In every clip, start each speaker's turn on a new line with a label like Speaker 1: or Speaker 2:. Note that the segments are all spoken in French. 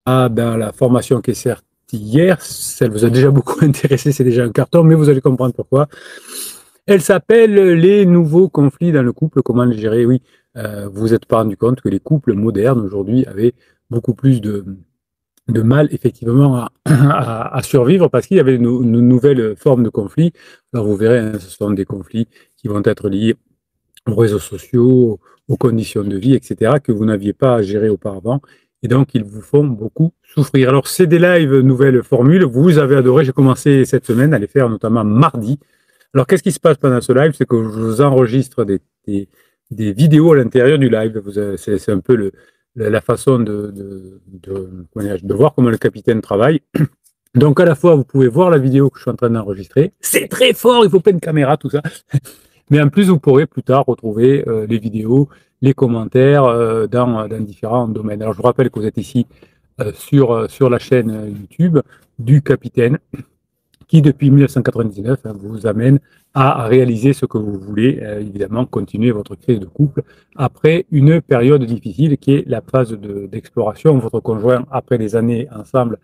Speaker 1: dans la formation qui est sortie hier. Elle vous a déjà beaucoup intéressé, c'est déjà un carton, mais vous allez comprendre pourquoi. Elle s'appelle Les nouveaux conflits dans le couple, comment les gérer. Oui, vous vous êtes pas rendu compte que les couples modernes aujourd'hui avaient beaucoup plus de mal effectivement à survivre parce qu'il y avait une nouvelle forme de conflit. Alors vous verrez, hein, ce sont des conflits qui vont être liés aux réseaux sociaux, aux conditions de vie, etc., que vous n'aviez pas à gérer auparavant. Et donc, ils vous font beaucoup souffrir. Alors, c'est des lives nouvelles formules. Vous avez adoré. J'ai commencé cette semaine à les faire, notamment mardi. Alors, qu'est-ce qui se passe pendant ce live? C'est que je vous enregistre des vidéos à l'intérieur du live. C'est un peu la façon de voir comment le capitaine travaille. Donc, à la fois, vous pouvez voir la vidéo que je suis en train d'enregistrer. C'est très fort, il faut plein de caméras, tout ça. Mais en plus, vous pourrez plus tard retrouver les vidéos, les commentaires dans différents domaines. Alors, je vous rappelle que vous êtes ici sur la chaîne YouTube du Capitaine, qui depuis 1999 vous amène à réaliser ce que vous voulez, évidemment, continuer votre crise de couple après une période difficile qui est la phase d'exploration. Votre conjoint, après des années ensemble,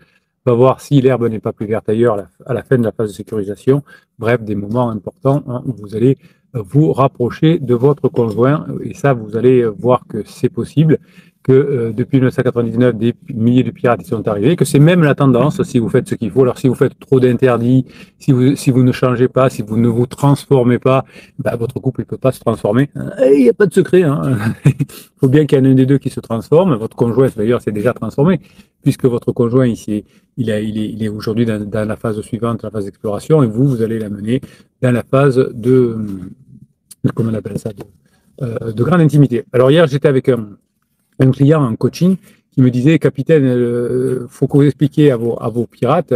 Speaker 1: va voir si l'herbe n'est pas plus verte ailleurs à la fin de la phase de sécurisation. Bref, des moments importants hein, où vous allez vous rapprocher de votre conjoint et ça, vous allez voir que c'est possible, que depuis 1999, des milliers de pirates sont arrivés, que c'est même la tendance si vous faites ce qu'il faut. Alors si vous faites trop d'interdits, si vous ne changez pas, si vous ne vous transformez pas, bah, votre couple ne peut pas se transformer. Il n'y a pas de secret. Hein. Il faut bien qu'il y en ait un des deux qui se transforme. Votre conjoint, d'ailleurs, s'est déjà transformé, puisque votre conjoint, il est aujourd'hui dans la phase suivante, la phase d'exploration, et vous allez l'amener dans la phase comment on appelle ça, de grande intimité. Alors hier, j'étais avec un client en coaching qui me disait, capitaine, faut que vous expliquiez à vos pirates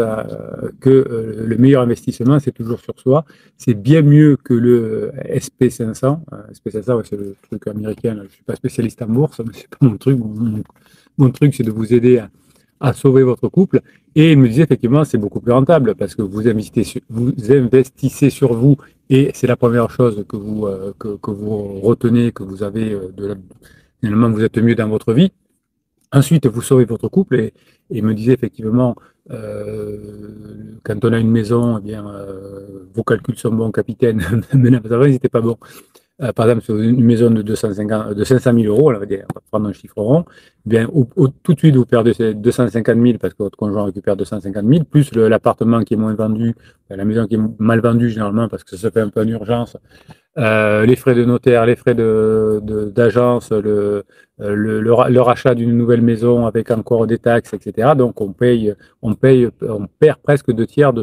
Speaker 1: que le meilleur investissement, c'est toujours sur soi. C'est bien mieux que le SP500. SP500, ouais, c'est le truc américain. Là. Je ne suis pas spécialiste en bourse, mais c'est pas mon truc. Mon truc, c'est de vous aider à sauver votre couple. Et il me disait, effectivement, c'est beaucoup plus rentable parce que vous investissez sur vous et c'est la première chose que vous retenez, que vous avez finalement, vous êtes mieux dans votre vie. Ensuite, vous sauvez votre couple et il me disait effectivement, quand on a une maison, eh bien, vos calculs sont bons, capitaine, mais avant, ils n'étaient pas bons. Par exemple, sur une maison de 500 000 euros, on va dire, on va prendre un chiffre rond, eh bien, tout de suite, vous perdez ces 250 000 parce que votre conjoint récupère 250 000, plus l'appartement qui est moins vendu, la maison qui est mal vendue généralement parce que ça se fait un peu en urgence, les frais de notaire, les frais d'agence, le rachat d'une nouvelle maison avec encore des taxes, etc. Donc on perd presque 2 tiers de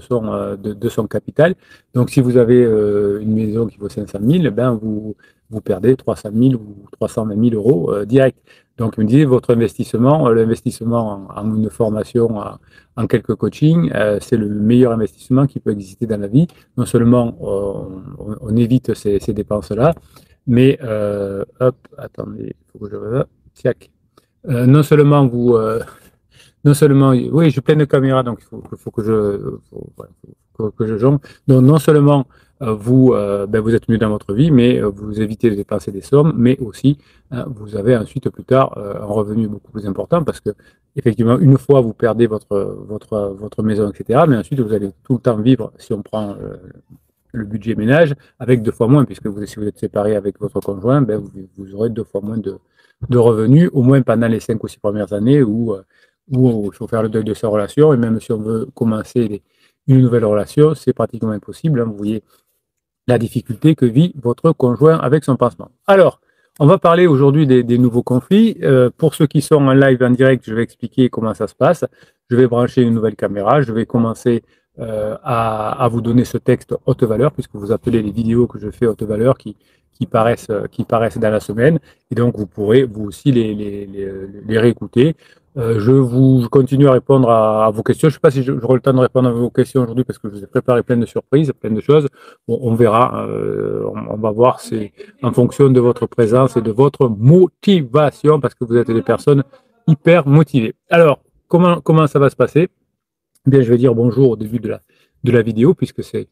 Speaker 1: son capital. Donc si vous avez une maison qui vaut 500 000, ben vous perdez 300 000 ou 320 000 euros direct. Donc, il me disait, votre investissement, l'investissement en une formation, en quelques coachings, c'est le meilleur investissement qui peut exister dans la vie. Non seulement on évite ces dépenses-là, mais, hop, attendez, il faut que je... Tiac. Non seulement non seulement, oui, j'ai plein de caméras, donc faut que que je jongle. Donc, non seulement vous êtes mieux dans votre vie, mais vous évitez de dépenser des sommes, mais aussi vous avez ensuite plus tard un revenu beaucoup plus important parce que effectivement, une fois vous perdez votre maison, etc., mais ensuite vous allez tout le temps vivre, si on prend le budget ménage, avec 2 fois moins, puisque si vous êtes séparé avec votre conjoint, ben, vous aurez 2 fois moins de revenus, au moins pendant les 5 ou 6 premières années où il faut faire le deuil de sa relation, et même si on veut commencer une nouvelle relation, c'est pratiquement impossible. Hein, vous voyez la difficulté que vit votre conjoint avec son pansement. Alors, on va parler aujourd'hui des nouveaux conflits. Pour ceux qui sont en live en direct, je vais expliquer comment ça se passe. Je vais brancher une nouvelle caméra. Je vais commencer à vous donner ce texte haute valeur, puisque vous appelez les vidéos que je fais haute valeur qui paraissent dans la semaine. Et donc, vous pourrez, vous aussi, les réécouter. Je continue à répondre à vos questions. Je ne sais pas si j'aurai le temps de répondre à vos questions aujourd'hui parce que je vous ai préparé plein de surprises, plein de choses. Bon, on verra. On va voir. C'est en fonction de votre présence et de votre motivation parce que vous êtes des personnes hyper motivées. Alors, comment ça va se passer? Eh bien, je vais dire bonjour au début de la vidéo puisque c'est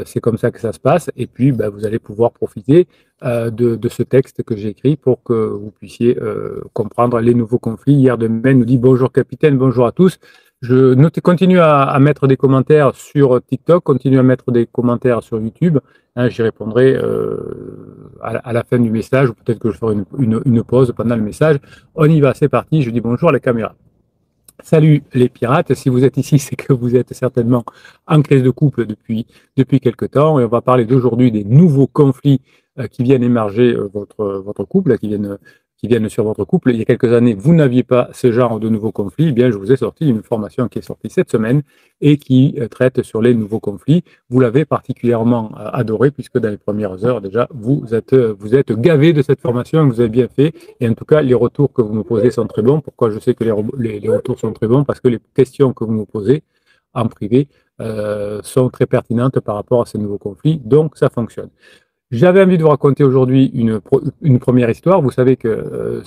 Speaker 1: C'est comme ça que ça se passe. Et puis, vous allez pouvoir profiter de ce texte que j'ai écrit pour que vous puissiez comprendre les nouveaux conflits. Hier, demain, nous dit bonjour capitaine, bonjour à tous. Continue à mettre des commentaires sur TikTok, continue à mettre des commentaires sur YouTube. Hein, j'y répondrai à la fin du message, ou peut-être que je ferai une pause pendant le message. On y va, c'est parti. Je dis bonjour à la caméra. Salut les pirates, si vous êtes ici, c'est que vous êtes certainement en crise de couple depuis quelque temps, et on va parler d'aujourd'hui des nouveaux conflits qui viennent émerger votre couple, qui viennent sur votre couple. Il y a quelques années, vous n'aviez pas ce genre de nouveaux conflits, eh bien je vous ai sorti une formation qui est sortie cette semaine et qui traite sur les nouveaux conflits. Vous l'avez particulièrement adoré puisque dans les premières heures déjà, vous êtes gavé de cette formation, vous avez bien fait. Et en tout cas, les retours que vous me posez sont très bons. Pourquoi je sais que les retours sont très bons? Parce que les questions que vous me posez en privé sont très pertinentes par rapport à ces nouveaux conflits. Donc, ça fonctionne. J'avais envie de vous raconter aujourd'hui une première histoire. Vous savez que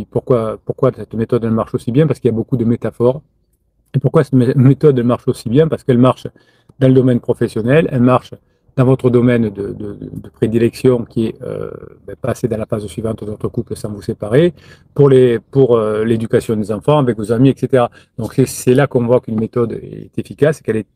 Speaker 1: pourquoi cette méthode elle marche aussi bien? Parce qu'il y a beaucoup de métaphores. Et pourquoi cette méthode elle marche aussi bien? Parce qu'elle marche dans le domaine professionnel, elle marche dans votre domaine de prédilection qui est passer dans la phase suivante de votre couple sans vous séparer, pour l'éducation des enfants avec vos amis, etc. Donc c'est là qu'on voit qu'une méthode est efficace et qu'elle est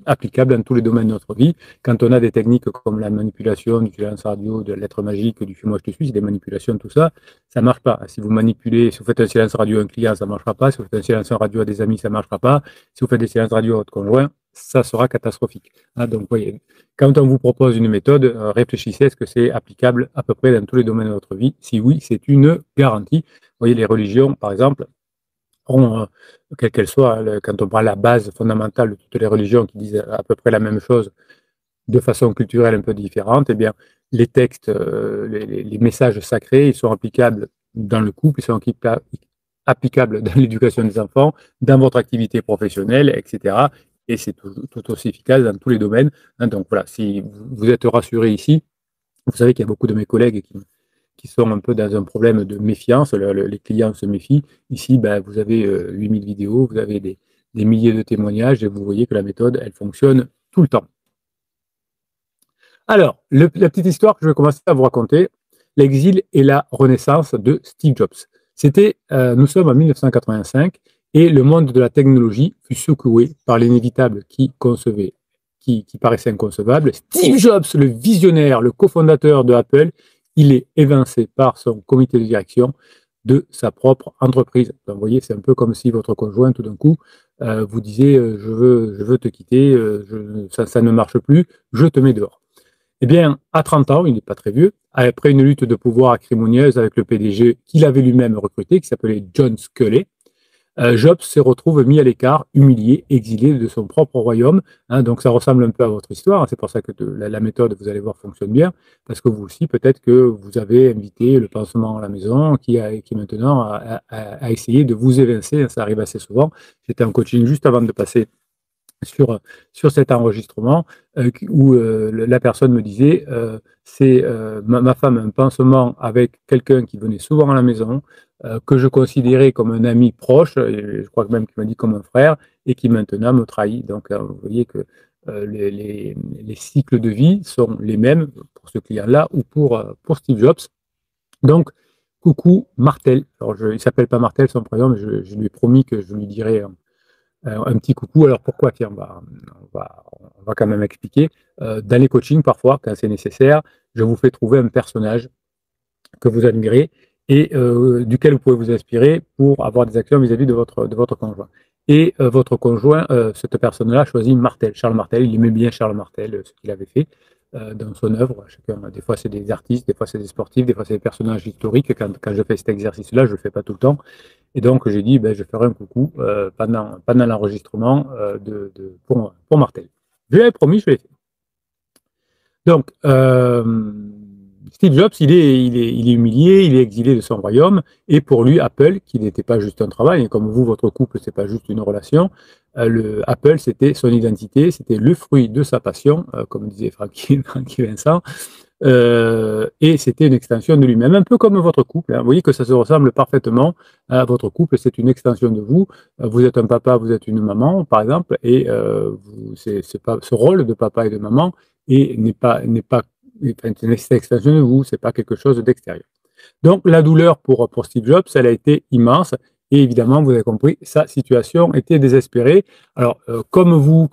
Speaker 1: applicable dans tous les domaines de notre vie. Quand on a des techniques comme la manipulation, du silence radio, de la lettre magique, du fuis-moi je te suis, c'est des manipulations, tout ça, ça marche pas. Si vous manipulez, si vous faites un silence radio à un client, ça marchera pas. Si vous faites un silence radio à des amis, ça marchera pas. Si vous faites des silences radio à votre conjoint, ça sera catastrophique. Hein, donc, voyez, quand on vous propose une méthode, réfléchissez, est-ce que c'est applicable à peu près dans tous les domaines de votre vie? Si oui, c'est une garantie. Vous voyez, les religions, par exemple, ont, quelle qu'elle soit, quand on prend la base fondamentale de toutes les religions qui disent à peu près la même chose de façon culturelle un peu différente, eh bien, les textes, les messages sacrés, ils sont applicables dans le couple, ils sont applicables dans l'éducation des enfants, dans votre activité professionnelle, etc. Et c'est tout aussi efficace dans tous les domaines. Hein, donc voilà, si vous êtes rassurés ici, vous savez qu'il y a beaucoup de mes collègues qui sont un peu dans un problème de méfiance, les clients se méfient. Ici, vous avez 8000 vidéos, vous avez des milliers de témoignages et vous voyez que la méthode, elle fonctionne tout le temps. Alors, la petite histoire que je vais commencer à vous raconter, l'exil et la renaissance de Steve Jobs. Nous sommes en 1985 et le monde de la technologie fut secoué par l'inévitable qui paraissait inconcevable. Steve Jobs, le visionnaire, le cofondateur de Apple, il est évincé par son comité de direction de sa propre entreprise. Donc, vous voyez, c'est un peu comme si votre conjoint, tout d'un coup, vous disait je veux te quitter, ça ne marche plus, je te mets dehors. Eh bien, à 30 ans, il n'est pas très vieux, après une lutte de pouvoir acrimonieuse avec le PDG qu'il avait lui-même recruté, qui s'appelait John Sculley, Jobs se retrouve mis à l'écart, humilié, exilé de son propre royaume. Hein, donc ça ressemble un peu à votre histoire. Hein, c'est pour ça que la méthode, vous allez voir, fonctionne bien. Parce que vous aussi, peut-être que vous avez invité le pansement à la maison qui maintenant a essayé de vous évincer. Hein, ça arrive assez souvent. J'étais en coaching juste avant de passer sur cet enregistrement où la personne me disait ma femme a un pansement avec quelqu'un qui venait souvent à la maison, que je considérais comme un ami proche, et je crois même qu'il m'a dit comme un frère, et qui maintenant me trahit. Donc vous voyez que les cycles de vie sont les mêmes pour ce client-là ou pour Steve Jobs. Donc, coucou Martel. Alors il ne s'appelle pas Martel, son prénom, mais je lui ai promis que je lui dirais un petit coucou. Alors pourquoi? Tiens, on va quand même expliquer. Dans les coachings, parfois, quand c'est nécessaire, je vous fais trouver un personnage que vous admirez et duquel vous pouvez vous inspirer pour avoir des actions vis-à-vis de votre conjoint. Et votre conjoint, cette personne-là, choisit Martel, Charles Martel. Il aimait bien Charles Martel, ce qu'il avait fait dans son œuvre. Des fois, c'est des artistes, des fois, c'est des sportifs, des fois, c'est des personnages historiques. Quand je fais cet exercice-là, je ne le fais pas tout le temps. Et donc, j'ai dit, je ferai un coucou pendant l'enregistrement pour Martel. Je l'avais promis, je l'ai fait. Donc, Steve Jobs, il est humilié, il est exilé de son royaume, et pour lui, Apple, qui n'était pas juste un travail, et comme vous, votre couple, c'est pas juste une relation, Apple, c'était son identité, c'était le fruit de sa passion, comme disait Francky Vincent. et c'était une extension de lui-même, un peu comme votre couple, hein. Vous voyez que ça se ressemble parfaitement à votre couple, c'est une extension de vous. Vous êtes un papa, vous êtes une maman, par exemple, et c'est pas ce rôle de papa et de maman et n'est pas enfin, c'est une extension de vous, c'est pas quelque chose d'extérieur. Donc la douleur pour Steve Jobs, elle a été immense. Et évidemment, vous avez compris, sa situation était désespérée. Alors, comme vous,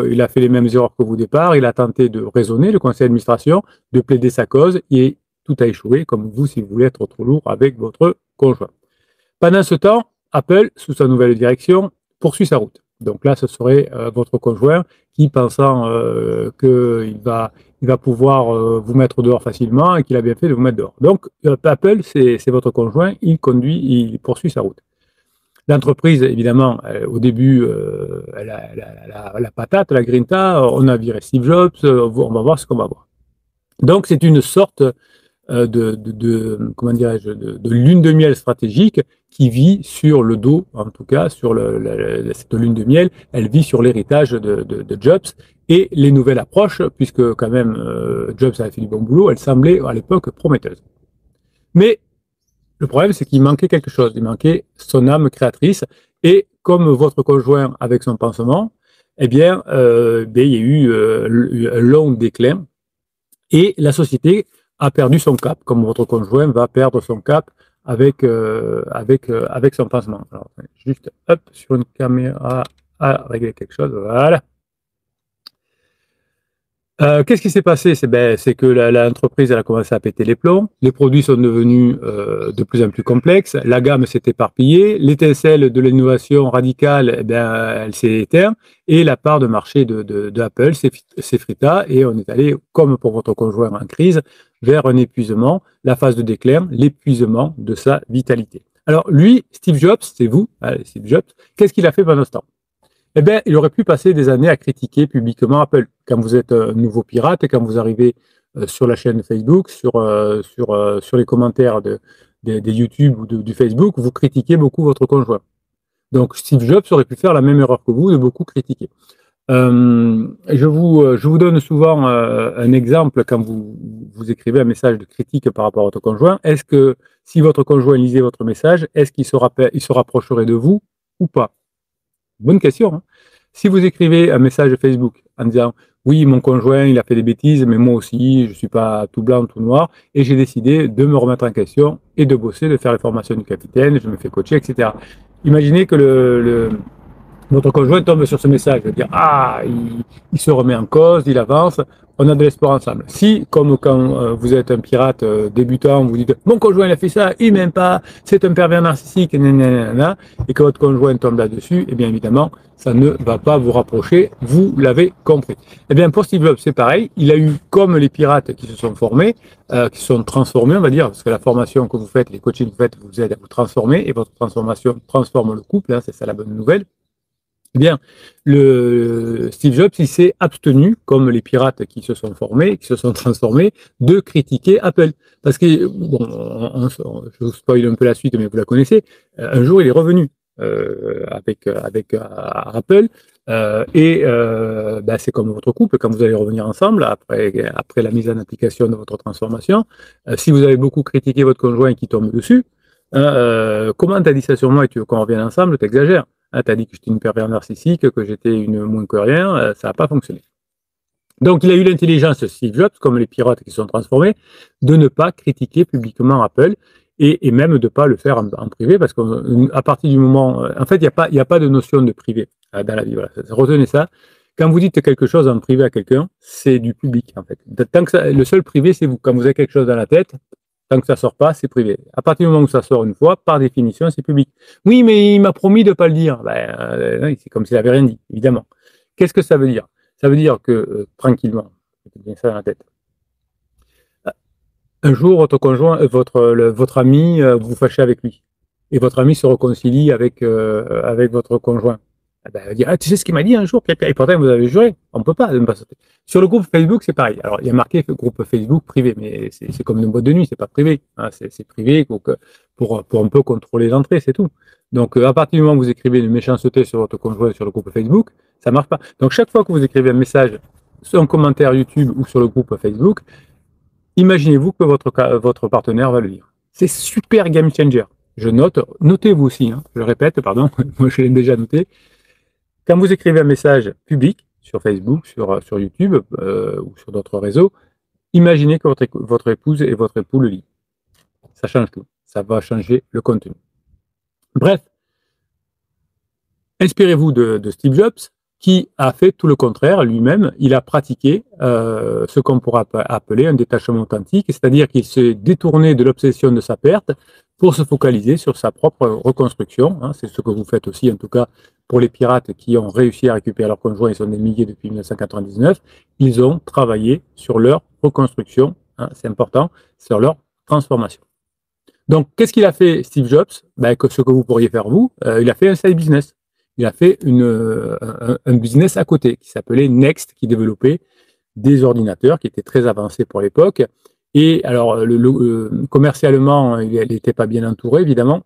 Speaker 1: il a fait les mêmes erreurs que vous au départ, il a tenté de raisonner le conseil d'administration, de plaider sa cause, et tout a échoué, comme vous, si vous voulez être trop lourd avec votre conjoint. Pendant ce temps, Apple, sous sa nouvelle direction, poursuit sa route. Donc là, ce serait votre conjoint qui, pensant qu'il va pouvoir vous mettre dehors facilement et qu'il a bien fait de vous mettre dehors. Donc, Apple, c'est votre conjoint, il poursuit sa route. L'entreprise, évidemment, au début, la patate, la grinta, on a viré Steve Jobs, on va voir ce qu'on va voir. Donc, c'est une sorte comment dirais-je, de lune de miel stratégique qui vit sur le dos, en tout cas, sur cette lune de miel, elle vit sur l'héritage de Jobs et les nouvelles approches, puisque quand même Jobs avait fait du bon boulot, elle semblait à l'époque prometteuse. Mais le problème, c'est qu'il manquait quelque chose, il manquait son âme créatrice, et comme votre conjoint avec son pansement, eh bien, il y a eu un long déclin, et la société a perdu son cap, comme votre conjoint va perdre son cap avec son pansement. Alors, juste, hop, sur une caméra, à régler quelque chose, voilà. Qu'est-ce qui s'est passé? C'est que l'entreprise elle a commencé à péter les plombs, les produits sont devenus de plus en plus complexes, la gamme s'est éparpillée, l'étincelle de l'innovation radicale, elle s'est éteinte, et la part de marché d'Apple s'effrita, et on est allé, comme pour votre conjoint en crise, vers un épuisement, la phase de déclin, l'épuisement de sa vitalité. Alors lui, Steve Jobs, c'est vous, Steve Jobs, qu'est-ce qu'il a fait pendant ce temps? Eh bien, il aurait pu passer des années à critiquer publiquement Apple. Quand vous êtes un nouveau pirate, quand vous arrivez sur la chaîne Facebook, sur les commentaires des YouTube ou du Facebook, vous critiquez beaucoup votre conjoint. Donc, Steve Jobs aurait pu faire la même erreur que vous, de beaucoup critiquer. Je vous donne souvent un exemple quand vous écrivez un message de critique par rapport à votre conjoint. Est-ce que, si votre conjoint lisait votre message, est-ce qu'il se rapprocherait de vous ou pas? Bonne question, hein. Si vous écrivez un message Facebook en disant oui, mon conjoint, il a fait des bêtises, mais moi aussi, je ne suis pas tout blanc, tout noir, et j'ai décidé de me remettre en question et de bosser, de faire les formations du capitaine, je me fais coacher, etc. Imaginez que votre conjoint tombe sur ce message, dire ah, il se remet en cause, il avance, on a de l'espoir ensemble. Si, comme quand vous êtes un pirate débutant, vous dites mon conjoint il a fait ça, il m'aime pas, c'est un pervers narcissique, nanana, et que votre conjoint tombe là-dessus, eh bien évidemment, ça ne va pas vous rapprocher, vous l'avez compris. Eh bien pour Steve Jobs, c'est pareil, il a eu comme les pirates qui se sont formés, qui se sont transformés, on va dire, parce que la formation que vous faites, les coachings que vous faites, vous aident à vous transformer, et votre transformation transforme le couple, hein, c'est ça la bonne nouvelle. Eh bien, Steve Jobs, il s'est abstenu, comme les pirates qui se sont formés, qui se sont transformés, de critiquer Apple. Parce que, bon, je vous spoil un peu la suite, mais vous la connaissez, un jour, il est revenu avec Apple, c'est comme votre couple, quand vous allez revenir ensemble, après la mise en application de votre transformation, si vous avez beaucoup critiqué votre conjoint qui tombe dessus, comment t'as dit ça sur moi et tu veux qu'on revienne ensemble, t'exagères. Ah, tu as dit que j'étais une pervers narcissique, que j'étais une moins que rien, ça n'a pas fonctionné. Donc, il a eu l'intelligence, Steve Jobs, comme les pirates qui se sont transformés, de ne pas critiquer publiquement Apple et même de ne pas le faire en privé, parce qu'à partir du moment... En fait, il n'y a pas de notion de privé dans la vie. Voilà. Retenez ça. Quand vous dites quelque chose en privé à quelqu'un, c'est du public, en fait. Tant que le seul privé, c'est vous. Quand vous avez quelque chose dans la tête, tant que ça sort pas, c'est privé. À partir du moment où ça sort une fois, par définition, c'est public. Oui, mais il m'a promis de ne pas le dire. C'est comme s'il n'avait rien dit, évidemment. Qu'est-ce que ça veut dire? Ça veut dire que, tranquillement, mettez bien ça dans la tête. Un jour, votre conjoint, votre ami, vous vous fâchez avec lui. Et votre ami se réconcilie avec votre conjoint. Elle va dire, tu sais ce qu'il m'a dit un jour, et pourtant vous avez juré. On ne peut pas ne pas sauter. Sur le groupe Facebook, c'est pareil. Alors, il y a marqué groupe Facebook privé, mais c'est comme une boîte de nuit, c'est pas privé. Hein, c'est privé pour un peu contrôler l'entrée, c'est tout. Donc, à partir du moment où vous écrivez une méchanceté sur votre conjoint sur le groupe Facebook, ça marche pas. Donc, chaque fois que vous écrivez un message, sur un commentaire YouTube ou sur le groupe Facebook, imaginez-vous que votre partenaire va le lire. C'est super game changer. Je note, notez-vous aussi, hein, je répète, pardon, moi je l'ai déjà noté. Quand vous écrivez un message public sur Facebook, sur YouTube ou sur d'autres réseaux, imaginez que votre épouse et votre époux le lisent. Ça change tout. Ça va changer le contenu. Bref, inspirez-vous de Steve Jobs, qui a fait tout le contraire lui-même. Il a pratiqué ce qu'on pourrait appeler un détachement authentique, c'est-à-dire qu'il s'est détourné de l'obsession de sa perte pour se focaliser sur sa propre reconstruction. Hein. C'est ce que vous faites aussi, en tout cas, pour les pirates qui ont réussi à récupérer leurs conjoints, ils sont des milliers depuis 1999. Ils ont travaillé sur leur reconstruction, hein, c'est important, sur leur transformation. Donc, qu'est-ce qu'il a fait, Steve Jobs? Ce que vous pourriez faire vous, il a fait un side business. Il a fait un business à côté qui s'appelait Next, qui développait des ordinateurs qui étaient très avancés pour l'époque. Et alors, commercialement, il n'était pas bien entouré, évidemment.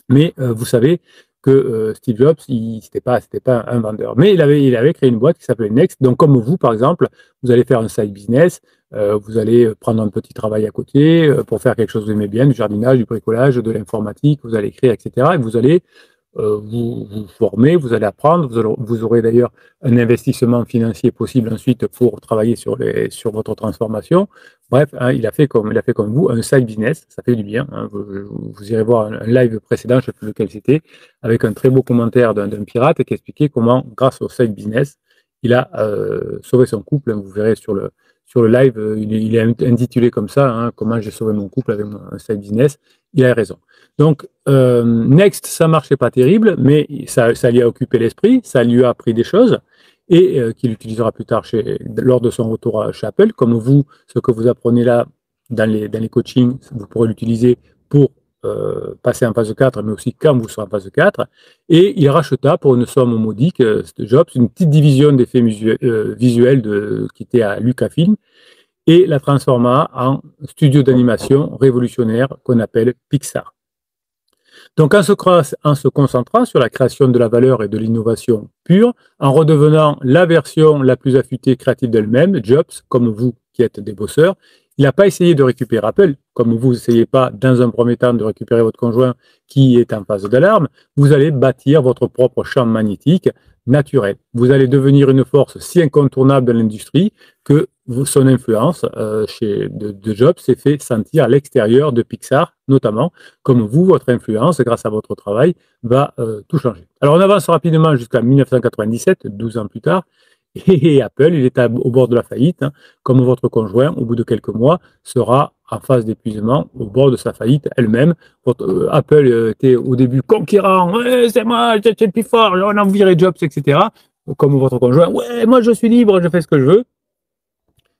Speaker 1: Mais vous savez que Steve Jobs, c'était pas un vendeur. Mais il avait créé une boîte qui s'appelait Next. Donc, comme vous, par exemple, vous allez faire un side business, vous allez prendre un petit travail à côté pour faire quelque chose que vous aimez bien, du jardinage, du bricolage, de l'informatique, vous allez écrire, etc. Et vous allez vous former, vous allez apprendre, vous aurez d'ailleurs un investissement financier possible ensuite pour travailler sur votre transformation. Bref, hein, il a fait comme vous, un side business, ça fait du bien. Hein, vous irez voir un live précédent, je ne sais plus lequel c'était, avec un très beau commentaire d'un pirate qui expliquait comment, grâce au side business, il a sauvé son couple. Hein, vous verrez sur le live, il est intitulé comme ça, hein, comment j'ai sauvé mon couple avec un side business. Il a raison. Donc, Next, ça marchait pas terrible, mais ça lui a occupé l'esprit, ça lui a appris des choses, et qu'il utilisera plus tard lors de son retour chez Apple. Comme vous, ce que vous apprenez là dans les coachings, vous pourrez l'utiliser pour passer en phase 4, mais aussi quand vous serez en phase 4. Et il racheta pour une somme modique, Jobs, une petite division d'effets visuels qui était à Lucasfilm, et la transforma en studio d'animation révolutionnaire qu'on appelle Pixar. Donc, en se concentrant sur la création de la valeur et de l'innovation pure, en redevenant la version la plus affûtée et créative d'elle-même, Jobs, comme vous qui êtes des bosseurs, il n'a pas essayé de récupérer Apple, comme vous n'essayez pas dans un premier temps de récupérer votre conjoint qui est en phase d'alarme, vous allez bâtir votre propre champ magnétique naturel. Vous allez devenir une force si incontournable de l'industrie que son influence de Jobs s'est fait sentir à l'extérieur de Pixar, notamment, comme vous, votre influence, grâce à votre travail, va tout changer. Alors, on avance rapidement jusqu'à 1997, 12 ans plus tard, et Apple, il est au bord de la faillite, hein, comme votre conjoint, au bout de quelques mois, sera en phase d'épuisement, au bord de sa faillite elle-même. Apple était au début conquérant, ouais, c'est moi, je suis le plus fort, on a viré Jobs, etc. Comme votre conjoint, ouais, moi je suis libre, je fais ce que je veux.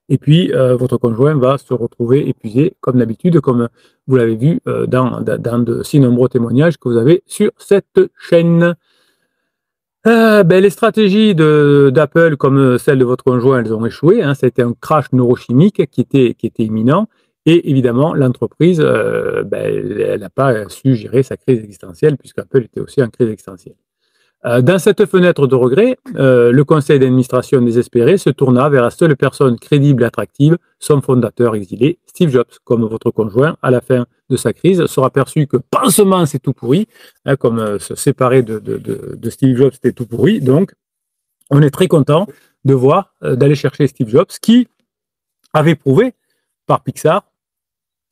Speaker 1: Et puis, votre conjoint va se retrouver épuisé, comme d'habitude, comme vous l'avez vu dans de si nombreux témoignages que vous avez sur cette chaîne. Les stratégies d'Apple, comme celles de votre conjoint, elles ont échoué. Hein. C'était un crash neurochimique qui était imminent. Et évidemment, l'entreprise, elle n'a pas su gérer sa crise existentielle, puisque Apple était aussi en crise existentielle. Dans cette fenêtre de regret, le conseil d'administration désespéré se tourna vers la seule personne crédible et attractive, son fondateur exilé, Steve Jobs. Comme votre conjoint, à la fin de sa crise, sera perçu que pansement c'est tout pourri, hein, comme se séparer de Steve Jobs c'était tout pourri. Donc, on est très content de voir, d'aller chercher Steve Jobs, qui avait prouvé par Pixar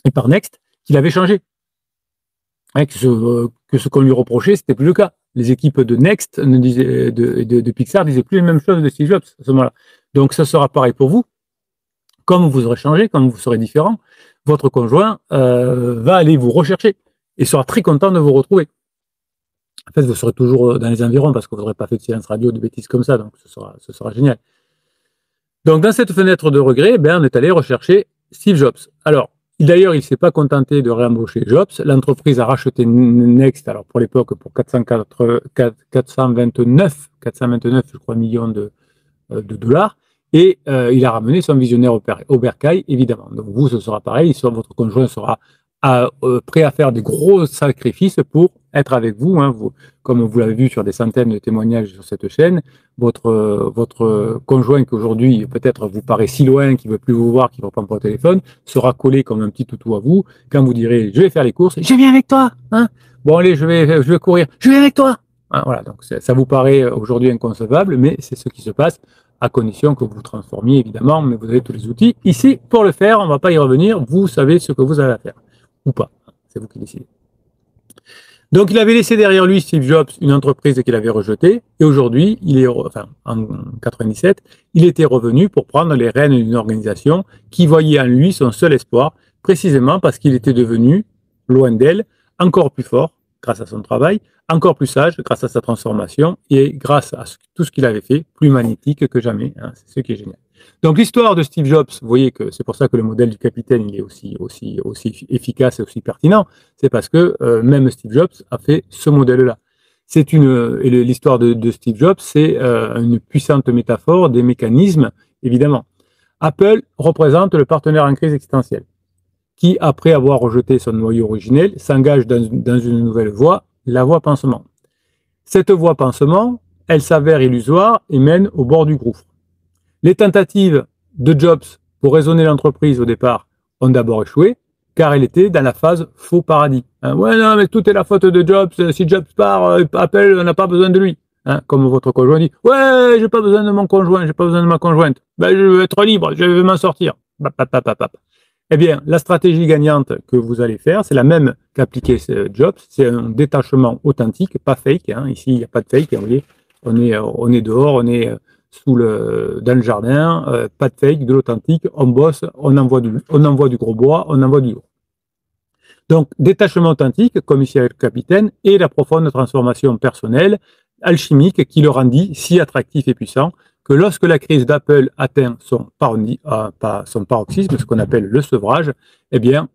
Speaker 1: et par Next qu'il avait changé. Hein, que ce qu'on lui reprochait, c'était plus le cas. Les équipes de Next, de Pixar, disaient plus les mêmes choses de Steve Jobs à ce moment-là. Donc, ça sera pareil pour vous. Comme vous aurez changé, comme vous serez différent, votre conjoint va aller vous rechercher et sera très content de vous retrouver. En fait, vous serez toujours dans les environs parce que vous n'aurez pas fait de silence radio, de bêtises comme ça, donc ce sera génial. Donc, dans cette fenêtre de regret, on est allé rechercher Steve Jobs. Alors, d'ailleurs, il ne s'est pas contenté de réembaucher Jobs. L'entreprise a racheté Next, alors pour l'époque, pour 429, je crois, millions de dollars. Et il a ramené son visionnaire au bercail, évidemment. Donc vous, ce sera pareil. Votre conjoint sera prêt à faire des gros sacrifices pour être avec vous, hein. Comme vous l'avez vu sur des centaines de témoignages sur cette chaîne, votre conjoint qui aujourd'hui peut-être vous paraît si loin, qui ne veut plus vous voir, qui ne veut pas prendre votre téléphone, sera collé comme un petit toutou à vous quand vous direz je vais faire les courses, je viens avec toi, hein. Bon allez, je vais courir, je viens avec toi. Hein, voilà, donc ça vous paraît aujourd'hui inconcevable, mais c'est ce qui se passe à condition que vous vous transformiez évidemment, mais vous avez tous les outils ici pour le faire, on ne va pas y revenir, vous savez ce que vous avez à faire, ou pas, c'est vous qui décidez. Donc il avait laissé derrière lui, Steve Jobs, une entreprise qu'il avait rejetée, et aujourd'hui, en 97, il était revenu pour prendre les rênes d'une organisation qui voyait en lui son seul espoir, précisément parce qu'il était devenu, loin d'elle, encore plus fort grâce à son travail, encore plus sage grâce à sa transformation, et grâce à tout ce qu'il avait fait, plus magnétique que jamais, hein, c'est ce qui est génial. Donc l'histoire de Steve Jobs, vous voyez que c'est pour ça que le modèle du capitaine il est aussi efficace et aussi pertinent, c'est parce que même Steve Jobs a fait ce modèle-là. Et l'histoire de Steve Jobs, c'est une puissante métaphore des mécanismes, évidemment. Apple représente le partenaire en crise existentielle, qui, après avoir rejeté son noyau originel, s'engage dans une nouvelle voie, la voie pansement. Cette voie pansement, elle s'avère illusoire et mène au bord du gouffre. Les tentatives de Jobs pour raisonner l'entreprise au départ ont d'abord échoué, car elle était dans la phase faux paradis. Hein, ouais, non, mais tout est la faute de Jobs. Si Jobs part, Apple n'a pas besoin de lui. Hein, comme votre conjoint dit, ouais, j'ai pas besoin de mon conjoint, j'ai pas besoin de ma conjointe. Ben, je veux être libre, je veux m'en sortir. Eh bien, la stratégie gagnante que vous allez faire, c'est la même qu'appliquait Jobs. C'est un détachement authentique, pas fake. Hein. Ici, il n'y a pas de fake. Hein, vous voyez, on est dehors, on est dans le jardin, pas de fake, de l'authentique. On bosse, on envoie du gros bois, on envoie du lourd. Donc, détachement authentique, comme ici avec le capitaine, et la profonde transformation personnelle, alchimique, qui le rendit si attractif et puissant que lorsque la crise d'Apple atteint son paroxysme, ce qu'on appelle le sevrage, eh bien,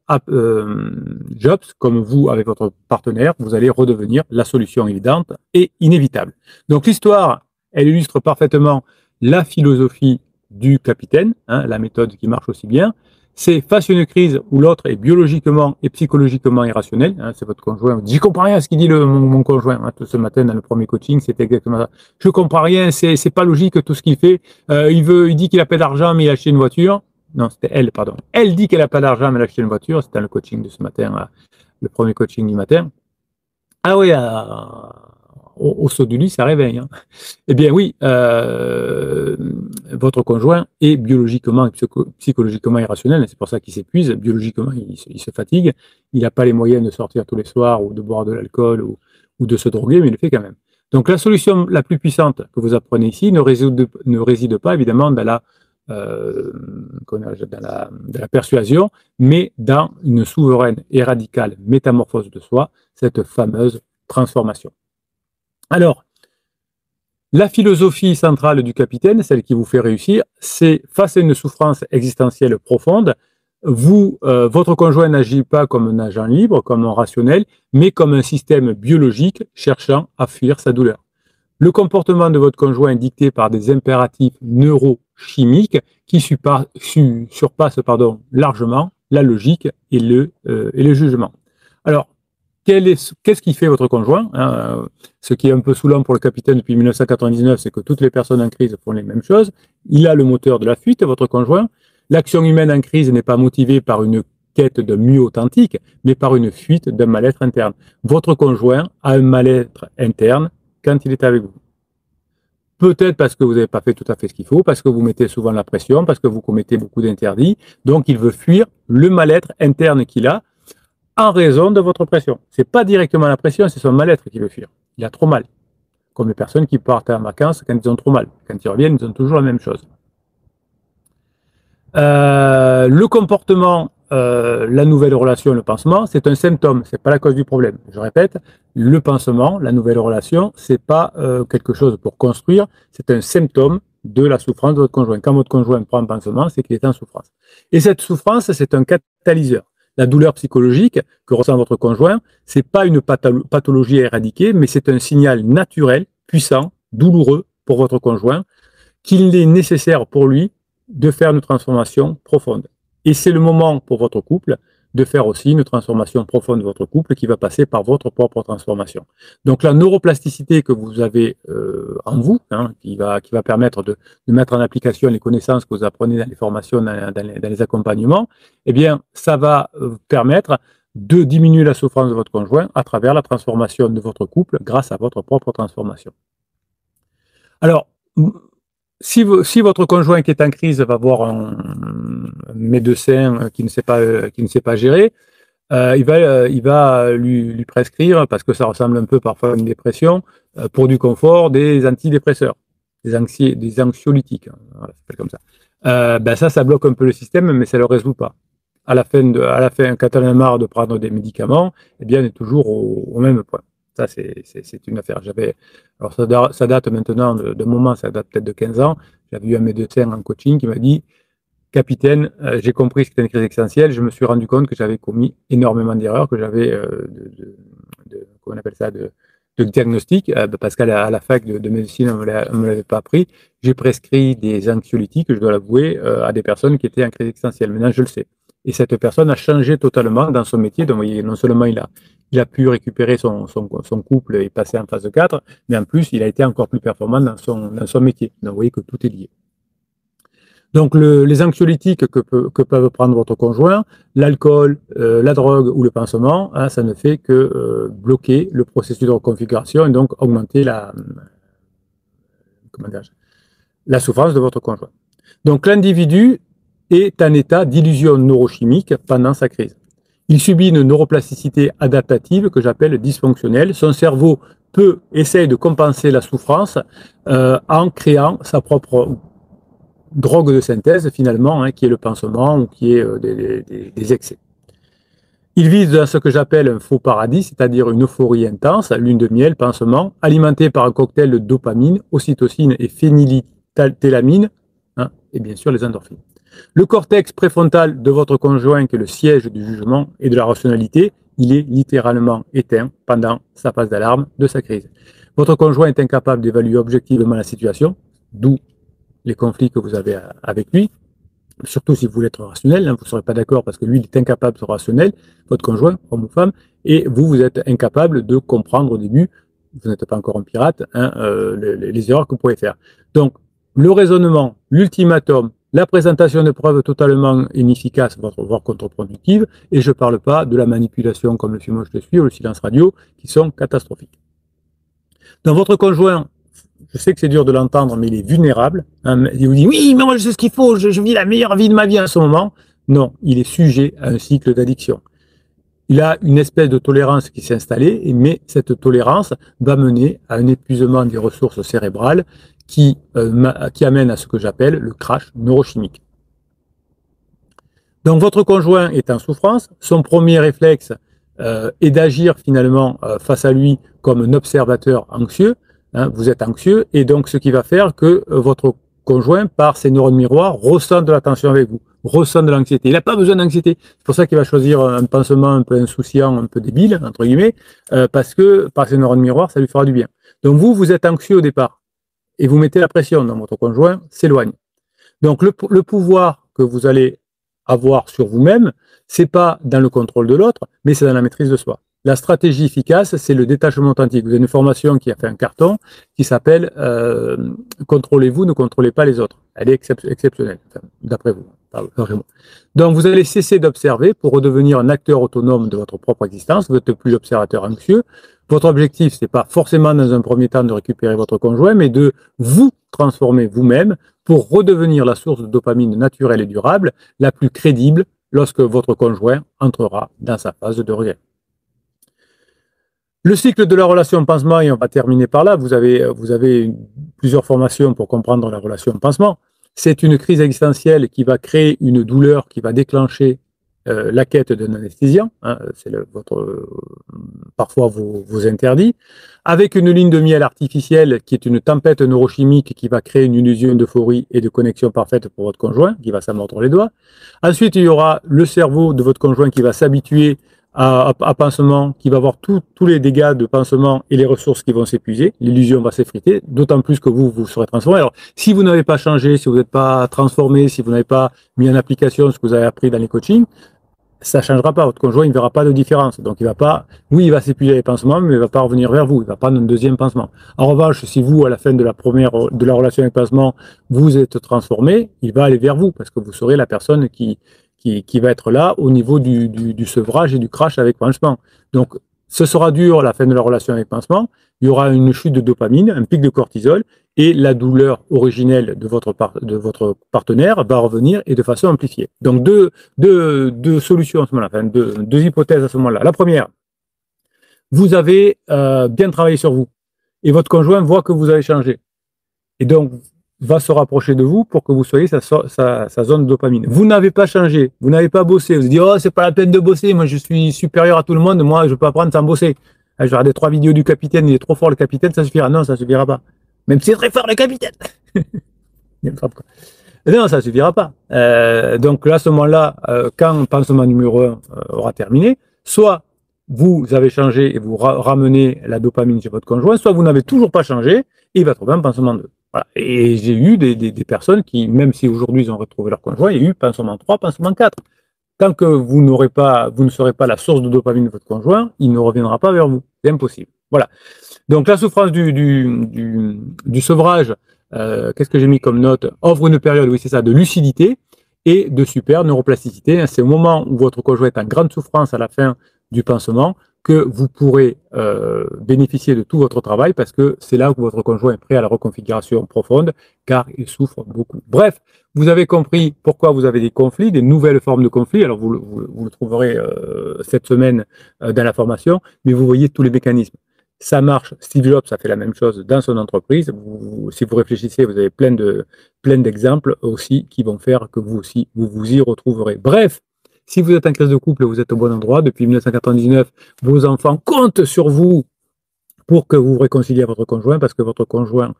Speaker 1: Jobs, comme vous avec votre partenaire, vous allez redevenir la solution évidente et inévitable. Donc l'histoire, elle illustre parfaitement la philosophie du capitaine, hein, la méthode qui marche aussi bien. C'est face à une crise où l'autre est biologiquement et psychologiquement irrationnel, hein, c'est votre conjoint, j'y comprends rien à ce qu'il dit mon conjoint, hein, tout ce matin dans le premier coaching, c'était exactement ça. Je comprends rien, c'est pas logique tout ce qu'il fait, il dit qu'il a pas d'argent mais il a acheté une voiture. Non, c'était elle, pardon. Elle dit qu'elle a pas d'argent mais elle a acheté une voiture, c'était dans le coaching de ce matin, le premier coaching du matin. Ah oui, au saut du lit, ça réveille. Hein. Eh bien oui, votre conjoint est biologiquement et psychologiquement irrationnel, c'est pour ça qu'il s'épuise, biologiquement il se fatigue, il n'a pas les moyens de sortir tous les soirs ou de boire de l'alcool ou de se droguer, mais il le fait quand même. Donc la solution la plus puissante que vous apprenez ici ne réside pas évidemment dans la persuasion, mais dans une souveraine et radicale métamorphose de soi, cette fameuse transformation. Alors, la philosophie centrale du capitaine, celle qui vous fait réussir, c'est face à une souffrance existentielle profonde, votre conjoint n'agit pas comme un agent libre, comme un rationnel, mais comme un système biologique cherchant à fuir sa douleur. Le comportement de votre conjoint est dicté par des impératifs neurochimiques qui surpassent largement la logique et le jugement. Alors, qu'est-ce qui fait votre conjoint, hein, ce qui est un peu saoulant pour le capitaine depuis 1999, c'est que toutes les personnes en crise font les mêmes choses. Il a le moteur de la fuite, votre conjoint. L'action humaine en crise n'est pas motivée par une quête de mieux authentique, mais par une fuite d'un mal-être interne. Votre conjoint a un mal-être interne quand il est avec vous. Peut-être parce que vous n'avez pas fait tout à fait ce qu'il faut, parce que vous mettez souvent la pression, parce que vous commettez beaucoup d'interdits. Donc, il veut fuir le mal-être interne qu'il a, en raison de votre pression. Ce n'est pas directement la pression, c'est son mal-être qui veut fuir. Il a trop mal. Comme les personnes qui partent en vacances quand ils ont trop mal. Quand ils reviennent, ils ont toujours la même chose. Le comportement, la nouvelle relation, le pansement, c'est un symptôme, c'est pas la cause du problème. Je répète, le pansement, la nouvelle relation, c'est pas quelque chose pour construire, c'est un symptôme de la souffrance de votre conjoint. Quand votre conjoint prend un pansement, c'est qu'il est en souffrance. Et cette souffrance, c'est un catalyseur. La douleur psychologique que ressent votre conjoint, c'est pas une pathologie à éradiquer, mais c'est un signal naturel, puissant, douloureux pour votre conjoint, qu'il est nécessaire pour lui de faire une transformation profonde. Et c'est le moment pour votre couple de faire aussi une transformation profonde de votre couple qui va passer par votre propre transformation. Donc la neuroplasticité que vous avez en vous, hein, qui va permettre de mettre en application les connaissances que vous apprenez dans les formations, dans les accompagnements, eh bien, ça va permettre de diminuer la souffrance de votre conjoint à travers la transformation de votre couple grâce à votre propre transformation. Alors, si votre conjoint qui est en crise va voir un médecin qui ne sait pas gérer, il va lui prescrire, parce que ça ressemble un peu parfois à une dépression, pour du confort, des antidépresseurs, des anxiolytiques, voilà, ça s'appelle comme ça. Ça bloque un peu le système, mais ça ne le résout pas. À la fin, quand on a marre de prendre des médicaments, eh bien, on est toujours au même point. Ça, c'est une affaire. Alors ça date maintenant de moment, ça date peut-être de 15 ans. J'avais eu un médecin en coaching qui m'a dit: Capitaine, j'ai compris que c'était une crise existentielle. Je me suis rendu compte que j'avais commis énormément d'erreurs, que j'avais comment on appelle ça, de diagnostic, parce qu'à la fac de médecine, on ne me l'avait pas appris. J'ai prescrit des anxiolytiques, je dois l'avouer, à des personnes qui étaient en crise existentielle. Maintenant, je le sais. Et cette personne a changé totalement dans son métier. Donc, vous voyez, non seulement il a pu récupérer son couple et passer en phase 4, mais en plus, il a été encore plus performant dans son métier. Donc, vous voyez que tout est lié. Donc, les anxiolytiques que peuvent prendre votre conjoint, l'alcool, la drogue ou le pansement, hein, ça ne fait que bloquer le processus de reconfiguration et donc augmenter la souffrance de votre conjoint. Donc, l'individu est en état d'illusion neurochimique pendant sa crise. Il subit une neuroplasticité adaptative que j'appelle dysfonctionnelle. Son cerveau essaye de compenser la souffrance en créant sa propre drogue de synthèse, finalement, hein, qui est le pansement ou qui est des excès. Il vise dans ce que j'appelle un faux paradis, c'est-à-dire une euphorie intense, lune de miel, pansement, alimenté par un cocktail de dopamine, ocytocine et phénylthélamine, hein, et bien sûr les endorphines. Le cortex préfrontal de votre conjoint, qui est le siège du jugement et de la rationalité, il est littéralement éteint pendant sa phase d'alarme de sa crise. Votre conjoint est incapable d'évaluer objectivement la situation, d'où les conflits que vous avez avec lui, surtout si vous voulez être rationnel, hein, vous ne serez pas d'accord parce que lui, il est incapable de être rationnel, votre conjoint, homme ou femme, et vous êtes incapable de comprendre au début, vous n'êtes pas encore un pirate, hein, les erreurs que vous pouvez faire. Donc, le raisonnement, l'ultimatum, la présentation de preuves totalement inefficaces, voire contre-productives, et je ne parle pas de la manipulation comme le suis-moi, je te suis, ou le silence radio, qui sont catastrophiques. Donc, votre conjoint, je sais que c'est dur de l'entendre, mais il est vulnérable. Hein, il vous dit: oui, mais moi je sais ce qu'il faut, je vis la meilleure vie de ma vie en ce moment. Non, il est sujet à un cycle d'addiction. Il a une espèce de tolérance qui s'est installée, mais cette tolérance va mener à un épuisement des ressources cérébrales qui amène à ce que j'appelle le crash neurochimique. Donc votre conjoint est en souffrance, son premier réflexe est d'agir finalement face à lui comme un observateur anxieux. Hein, vous êtes anxieux, et donc ce qui va faire que votre conjoint, par ses neurones miroirs, ressent de la tension avec vous, ressent de l'anxiété. Il n'a pas besoin d'anxiété. C'est pour ça qu'il va choisir un pansement un peu insouciant, un peu débile, entre guillemets, parce que par ses neurones miroirs, ça lui fera du bien. Donc vous êtes anxieux au départ, et vous mettez la pression, donc votre conjoint s'éloigne. Donc le pouvoir que vous allez avoir sur vous-même, c'est pas dans le contrôle de l'autre, mais c'est dans la maîtrise de soi. La stratégie efficace, c'est le détachement authentique. Vous avez une formation qui a fait un carton qui s'appelle Contrôlez-vous, ne contrôlez pas les autres. Elle est exceptionnelle, enfin, d'après vous. Vraiment. Donc vous allez cesser d'observer pour redevenir un acteur autonome de votre propre existence. Vous n'êtes plus l'observateur anxieux. Votre objectif, c'est pas forcément dans un premier temps de récupérer votre conjoint, mais de vous transformer vous-même pour redevenir la source de dopamine naturelle et durable, la plus crédible lorsque votre conjoint entrera dans sa phase de regret. Le cycle de la relation pansement, et on va terminer par là, vous avez plusieurs formations pour comprendre la relation pansement. C'est une crise existentielle qui va créer une douleur qui va déclencher la quête d'un anesthésiant, hein, c'est parfois vos interdits, avec une ligne de miel artificielle qui est une tempête neurochimique qui va créer une illusion d'euphorie et de connexion parfaite pour votre conjoint, qui va s'en mordre les doigts. Ensuite, il y aura le cerveau de votre conjoint qui va s'habituer à pansement, qui va avoir tous les dégâts de pansement et les ressources qui vont s'épuiser, l'illusion va s'effriter, d'autant plus que vous serez transformé. Alors, si vous n'avez pas changé, si vous n'êtes pas transformé, si vous n'avez pas mis en application ce que vous avez appris dans les coachings, ça ne changera pas. Votre conjoint, il ne verra pas de différence. Donc, il va pas, oui, il va s'épuiser les pansements, mais il ne va pas revenir vers vous. Il ne va pas prendre un deuxième pansement. En revanche, si vous, à la fin de la relation avec pansement, vous êtes transformé, il va aller vers vous parce que vous serez la personne qui va être là au niveau du sevrage et du crash avec pansement. Donc, ce sera dur la fin de la relation avec pansement. Il y aura une chute de dopamine, un pic de cortisol, et la douleur originelle de votre partenaire va revenir et de façon amplifiée. Donc, deux solutions à ce moment-là, enfin, deux hypothèses à ce moment-là. La première, vous avez bien travaillé sur vous, et votre conjoint voit que vous avez changé. Et donc, va se rapprocher de vous pour que vous soyez sa zone de dopamine. Vous n'avez pas changé, vous n'avez pas bossé. Vous dites, oh, c'est pas la peine de bosser, moi je suis supérieur à tout le monde, moi je peux apprendre sans bosser. Je vais regarder 3 vidéos du capitaine, il est trop fort le capitaine, ça suffira. Non, ça suffira pas. Même si c'est très fort le capitaine. Non, ça suffira pas. Donc là, à ce moment-là, quand le pansement numéro 1 aura terminé, soit vous avez changé et vous ramenez la dopamine chez votre conjoint, soit vous n'avez toujours pas changé et il va trouver un pansement 2. Voilà. Et j'ai eu des personnes qui, même si aujourd'hui ils ont retrouvé leur conjoint, il y a eu pansement 3, pansement 4. Tant que vous ne serez pas la source de dopamine de votre conjoint, il ne reviendra pas vers vous. C'est impossible. Voilà. Donc la souffrance du sevrage, qu'est-ce que j'ai mis comme note? Offre une période, oui c'est ça, de lucidité et de super neuroplasticité. C'est au moment où votre conjoint est en grande souffrance à la fin du pansement que vous pourrez bénéficier de tout votre travail parce que c'est là où votre conjoint est prêt à la reconfiguration profonde car il souffre beaucoup. Bref, vous avez compris pourquoi vous avez des conflits, des nouvelles formes de conflits. Alors vous le trouverez cette semaine dans la formation, mais vous voyez tous les mécanismes. Ça marche. Steve Jobs a fait la même chose dans son entreprise. Si vous réfléchissez, vous avez plein d'exemples aussi qui vont faire que vous aussi, vous y retrouverez. Bref, si vous êtes en crise de couple, vous êtes au bon endroit. Depuis 1999, vos enfants comptent sur vous pour que vous vous réconciliez avec votre conjoint, parce que votre conjoint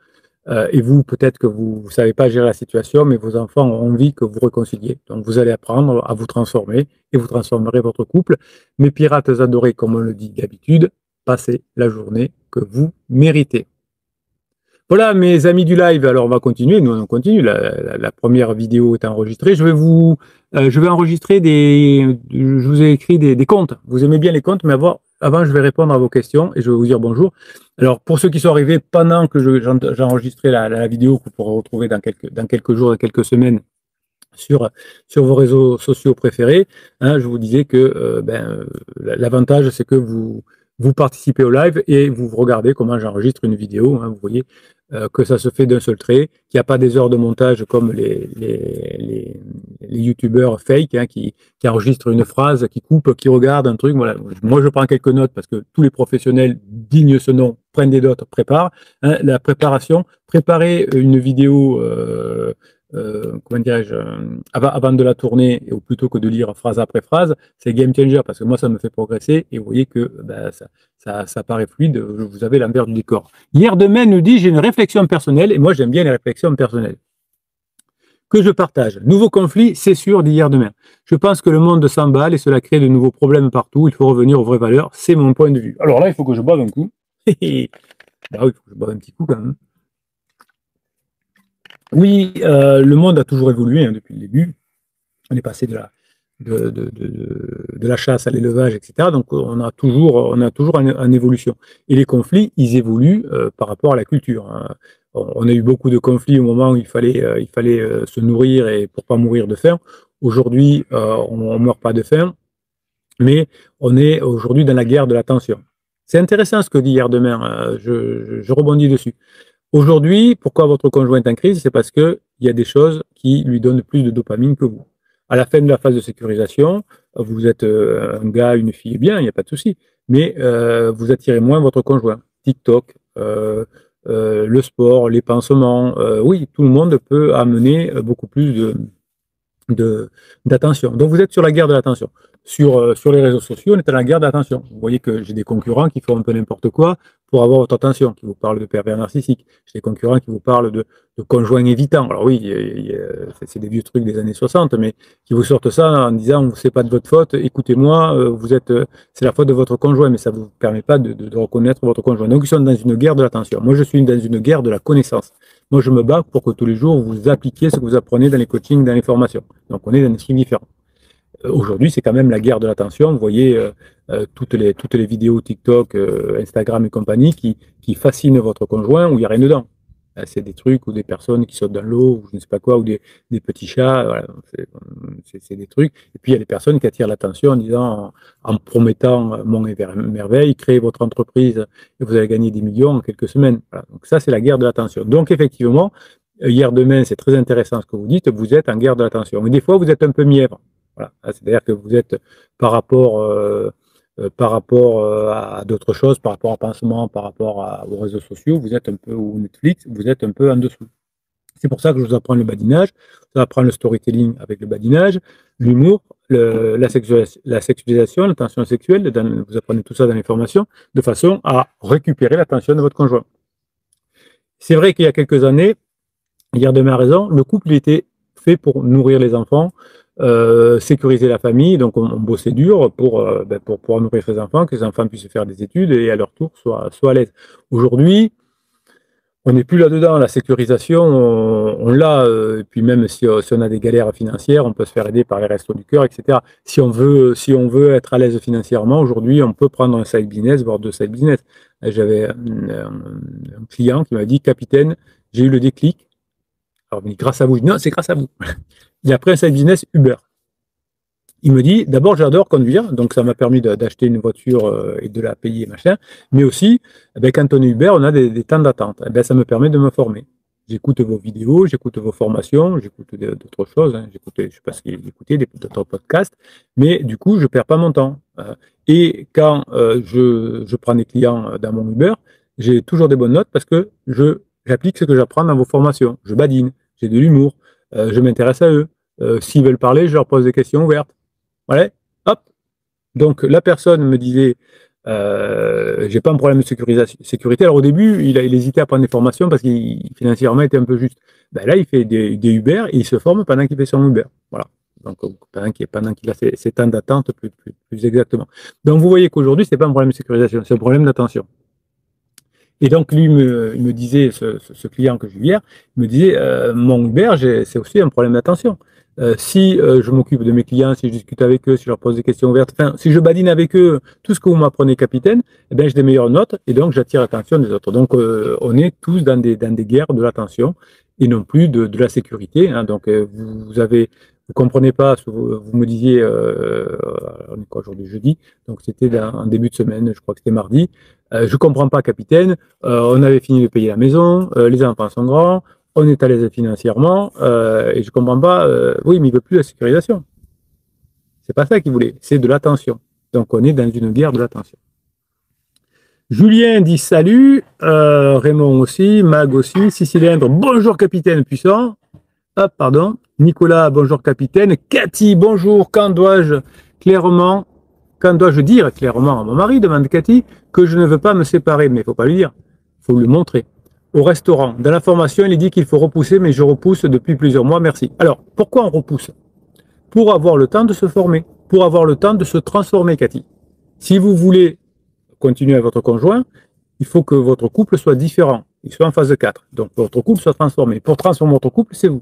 Speaker 1: et vous, peut-être que vous ne savez pas gérer la situation, mais vos enfants ont envie que vous réconciliez. Donc vous allez apprendre à vous transformer et vous transformerez votre couple. Mes pirates adorés, comme on le dit d'habitude, passez la journée que vous méritez. Voilà mes amis du live, alors on va continuer, nous on continue, la première vidéo est enregistrée, je vais enregistrer je vous ai écrit des comptes, vous aimez bien les comptes, mais avant je vais répondre à vos questions et je vais vous dire bonjour. Alors pour ceux qui sont arrivés pendant que j'enregistrais la vidéo que vous pourrez retrouver dans quelques jours, dans quelques semaines, sur vos réseaux sociaux préférés, hein, je vous disais que l'avantage c'est que vous participez au live et vous regardez comment j'enregistre une vidéo. Hein, vous voyez que ça se fait d'un seul trait, qu'il n'y a pas des heures de montage comme les youtubeurs fake hein, qui enregistrent une phrase, qui coupent, qui regardent un truc. Voilà. Moi, je prends quelques notes parce que tous les professionnels dignes ce nom prennent des notes, préparent. Hein, la préparation, préparer une vidéo comment dirais-je, avant de la tourner, ou plutôt que de lire phrase après phrase, c'est game changer, parce que moi, ça me fait progresser, et vous voyez que ça paraît fluide, vous avez l'envers du décor. Hier demain nous dit, j'ai une réflexion personnelle, et moi j'aime bien les réflexions personnelles, que je partage. Nouveau conflit, c'est sûr, d'hier demain. Je pense que le monde s'emballe, et cela crée de nouveaux problèmes partout, il faut revenir aux vraies valeurs, c'est mon point de vue. Alors là, il faut que je boive un coup. Bah oui, il faut que je boive un petit coup quand même. Oui, le monde a toujours évolué hein, depuis le début. On est passé de la chasse à l'élevage, etc. Donc on a toujours en évolution. Et les conflits, ils évoluent par rapport à la culture. Hein. On a eu beaucoup de conflits au moment où il fallait se nourrir et pour pas mourir de faim. Aujourd'hui, on ne meurt pas de faim, mais on est aujourd'hui dans la guerre de l'attention. C'est intéressant ce que dit hier demain. Je rebondis dessus. Aujourd'hui, pourquoi votre conjoint est en crise? C'est parce qu'il y a des choses qui lui donnent plus de dopamine que vous. À la fin de la phase de sécurisation, vous êtes un gars, une fille, bien, il n'y a pas de souci, mais vous attirez moins votre conjoint. TikTok, le sport, les pansements, oui, tout le monde peut amener beaucoup plus d'attention. Donc vous êtes sur la guerre de l'attention. Sur les réseaux sociaux, on est à la guerre de l'attention. Vous voyez que j'ai des concurrents qui font un peu n'importe quoi pour avoir votre attention, qui vous parlent de pervers narcissiques. J'ai des concurrents qui vous parlent de conjoints évitants. Alors oui, c'est des vieux trucs des années 60, mais qui vous sortent ça en disant c'est pas de votre faute, écoutez-moi, c'est la faute de votre conjoint, mais ça ne vous permet pas de reconnaître votre conjoint. Donc ils sont dans une guerre de l'attention. Moi je suis dans une guerre de la connaissance. Moi je me bats pour que tous les jours vous appliquiez ce que vous apprenez dans les coachings, dans les formations. Donc on est dans des trucs différents. Aujourd'hui, c'est quand même la guerre de l'attention. Vous voyez toutes les vidéos TikTok, Instagram et compagnie qui fascinent votre conjoint où il n'y a rien dedans. C'est des trucs ou des personnes qui sautent dans l'eau ou je ne sais pas quoi, ou des petits chats. Voilà. C'est des trucs. Et puis, il y a des personnes qui attirent l'attention en disant, en promettant mon merveille, créez votre entreprise et vous allez gagner des millions en quelques semaines. Voilà. Donc ça, c'est la guerre de l'attention. Donc, effectivement, hier, demain, c'est très intéressant ce que vous dites, vous êtes en guerre de l'attention. Mais des fois, vous êtes un peu mièvre. Voilà. C'est-à-dire que vous êtes par rapport à d'autres choses, par rapport à pansement, par rapport aux réseaux sociaux, vous êtes un peu, ou Netflix, vous êtes un peu en dessous. C'est pour ça que je vous apprends le badinage, je vous apprends le storytelling avec le badinage, l'humour, la sexualisation, l'attention sexuelle, vous apprenez tout ça dans les formations, de façon à récupérer l'attention de votre conjoint. C'est vrai qu'il y a quelques années, hier demain a raison, le couple il était fait pour nourrir les enfants, sécuriser la famille, donc on bossait dur pour pouvoir nourrir ses enfants, que les enfants puissent faire des études et à leur tour soient à l'aise. Aujourd'hui, on n'est plus là-dedans, la sécurisation, on l'a, et puis même si on a des galères financières, on peut se faire aider par les Restos du Cœur, etc. Si on veut être à l'aise financièrement, aujourd'hui, on peut prendre un side business, voire 2 side business. J'avais un client qui m'a dit, capitaine, j'ai eu le déclic. Alors, mais grâce à vous, non, c'est grâce à vous. Il a pris un side business Uber. Il me dit, d'abord, j'adore conduire, donc ça m'a permis d'acheter une voiture et de la payer, machin. Mais aussi, quand on est Uber, on a des temps d'attente. Ça me permet de me former. J'écoute vos vidéos, j'écoute vos formations, j'écoute d'autres choses. Je ne sais pas ce qu'il écoutait, d'autres podcasts. Mais du coup, je ne perds pas mon temps. Et quand je prends des clients dans mon Uber, j'ai toujours des bonnes notes parce que j'applique ce que j'apprends dans vos formations. Je badine, j'ai de l'humour, je m'intéresse à eux. S'ils veulent parler, je leur pose des questions ouvertes. Voilà, hop. Donc la personne me disait, j'ai pas un problème de sécurité. Alors au début, il hésitait à prendre des formations parce qu'il financièrement était un peu juste. Là, il fait des Uber et il se forme pendant qu'il fait son Uber. Voilà. Donc pendant qu'il a ses temps d'attente plus exactement. Donc vous voyez qu'aujourd'hui, c'est pas un problème de sécurisation, c'est un problème d'attention. Et donc lui il me disait, ce client que j'ai eu hier, il me disait, mon Uber, c'est aussi un problème d'attention. Si je m'occupe de mes clients, si je discute avec eux, si je leur pose des questions ouvertes, enfin, si je badine avec eux, tout ce que vous m'apprenez, capitaine, j'ai des meilleures notes et donc j'attire l'attention des autres. Donc, on est tous dans des guerres de l'attention et non plus de la sécurité. Hein. Donc, vous comprenez pas, vous me disiez, on est quoi aujourd'hui, jeudi, donc c'était en début de semaine, je crois que c'était mardi. Je comprends pas, capitaine, on avait fini de payer la maison, les enfants sont grands, on est à l'aise financièrement, et je comprends pas, oui, mais il veut plus la sécurisation. C'est pas ça qu'il voulait, c'est de l'attention. Donc on est dans une guerre de l'attention. Julien dit salut, Raymond aussi, Mag aussi, Cylindre, bonjour capitaine puissant. Hop, pardon. Nicolas, bonjour capitaine. Cathy, bonjour, quand dois-je dire clairement à mon mari, demande Cathy, que je ne veux pas me séparer, mais il ne faut pas lui dire, il faut lui montrer. Au restaurant, dans la formation, il est dit qu'il faut repousser, mais je repousse depuis plusieurs mois, merci. Alors, pourquoi on repousse? Pour avoir le temps de se former, pour avoir le temps de se transformer, Cathy. Si vous voulez continuer avec votre conjoint, il faut que votre couple soit différent, il soit en phase 4. Donc, votre couple soit transformé. Pour transformer votre couple, c'est vous.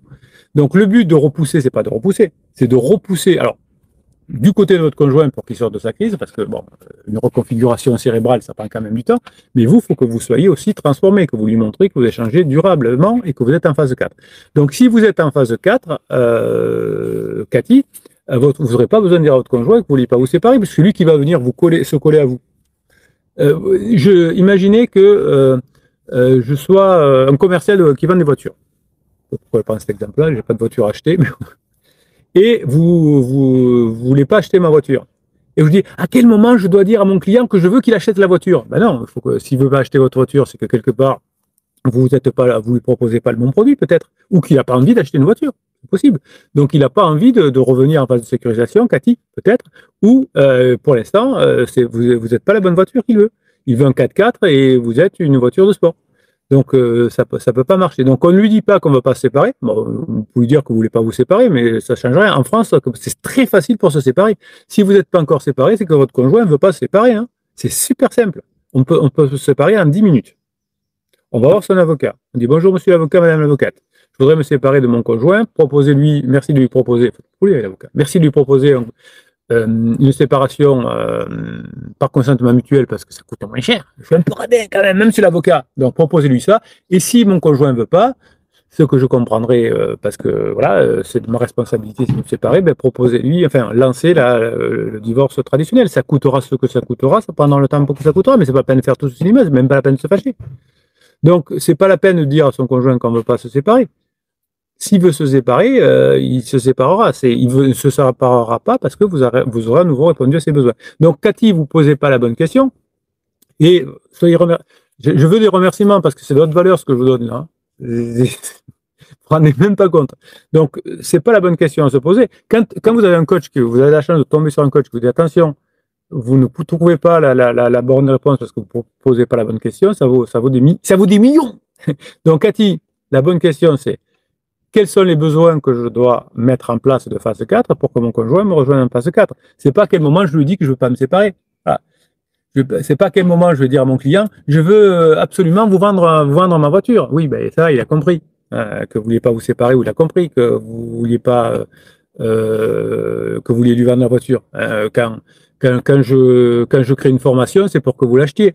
Speaker 1: Donc, le but de repousser, c'est pas de repousser, c'est de repousser. Alors, du côté de votre conjoint pour qu'il sorte de sa crise, parce que bon, une reconfiguration cérébrale, ça prend quand même du temps, mais vous, il faut que vous soyez aussi transformé, que vous lui montrez que vous échangez durablement et que vous êtes en phase 4. Donc, si vous êtes en phase 4, Cathy, vous n'aurez pas besoin de dire à votre conjoint que vous ne voulez pas vous séparer, parce que c'est lui qui va venir se coller à vous. Imaginez que je sois un commercial qui vend des voitures. Pourquoi prendre cet exemple-là? Je n'ai pas de voiture achetée, mais et vous voulez pas acheter ma voiture. Et je vous dis, à quel moment je dois dire à mon client que je veux qu'il achète la voiture? Ben non, il faut que, s'il veut pas acheter votre voiture, c'est que quelque part, vous lui proposez pas le bon produit, peut-être, ou qu'il n'a pas envie d'acheter une voiture. C'est possible. Donc, il n'a pas envie de revenir en phase de sécurisation, Cathy, peut-être, ou, pour l'instant, vous n'êtes pas la bonne voiture qu'il veut. Il veut un 4x4 et vous êtes une voiture de sport. Donc, ça peut pas marcher. Donc, on ne lui dit pas qu'on ne va pas se séparer. Bon, vous pouvez dire que vous ne voulez pas vous séparer, mais ça ne change rien. En France, c'est très facile pour se séparer. Si vous n'êtes pas encore séparé, c'est que votre conjoint ne veut pas se séparer. Hein. C'est super simple. On peut se séparer en 10 minutes. On va voir son avocat. On dit bonjour monsieur l'avocat, madame l'avocate. Je je voudrais me séparer de mon conjoint, proposez-lui, merci de lui proposer, merci de lui proposer une séparation par consentement mutuel parce que ça coûte moins cher. Je suis un peu radin quand même si l'avocat. Donc proposez-lui ça. Et si mon conjoint ne veut pas, ce que je comprendrai parce que voilà, c'est de ma responsabilité si vous me séparez, ben, proposez-lui, enfin, lancez le divorce traditionnel. Ça coûtera ce que ça coûtera, ça prendra le temps que ça coûtera, mais c'est pas la peine de faire tout ce cinéma, c'est même pas la peine de se fâcher. Donc, c'est pas la peine de dire à son conjoint qu'on ne veut pas se séparer. S'il veut se séparer, il se séparera. Il ne se séparera pas parce que vous aurez à nouveau répondu à ses besoins. Donc, Cathy, vous ne posez pas la bonne question. Et soyez je veux des remerciements parce que c'est de haute valeur ce que je vous donne là. Vous ne rendez même pas compte. Donc, c'est pas la bonne question à se poser. Quand vous avez un coach, que vous avez la chance de tomber sur un coach qui vous dit attention, vous ne trouvez pas la bonne réponse parce que vous ne posez pas la bonne question, ça vaut des millions. Donc, Cathy, la bonne question, c'est quels sont les besoins que je dois mettre en place de phase 4 pour que mon conjoint me rejoigne en phase 4. C'est pas à quel moment je lui dis que je ne veux pas me séparer. Voilà. C'est pas à quel moment je vais dire à mon client, je veux absolument vous vendre ma voiture. Oui, ben ça, il a compris que vous vouliez pas vous séparer, ou il a compris que vous vouliez pas que vous vouliez lui vendre la voiture. Quand je crée une formation, c'est pour que vous l'achetiez.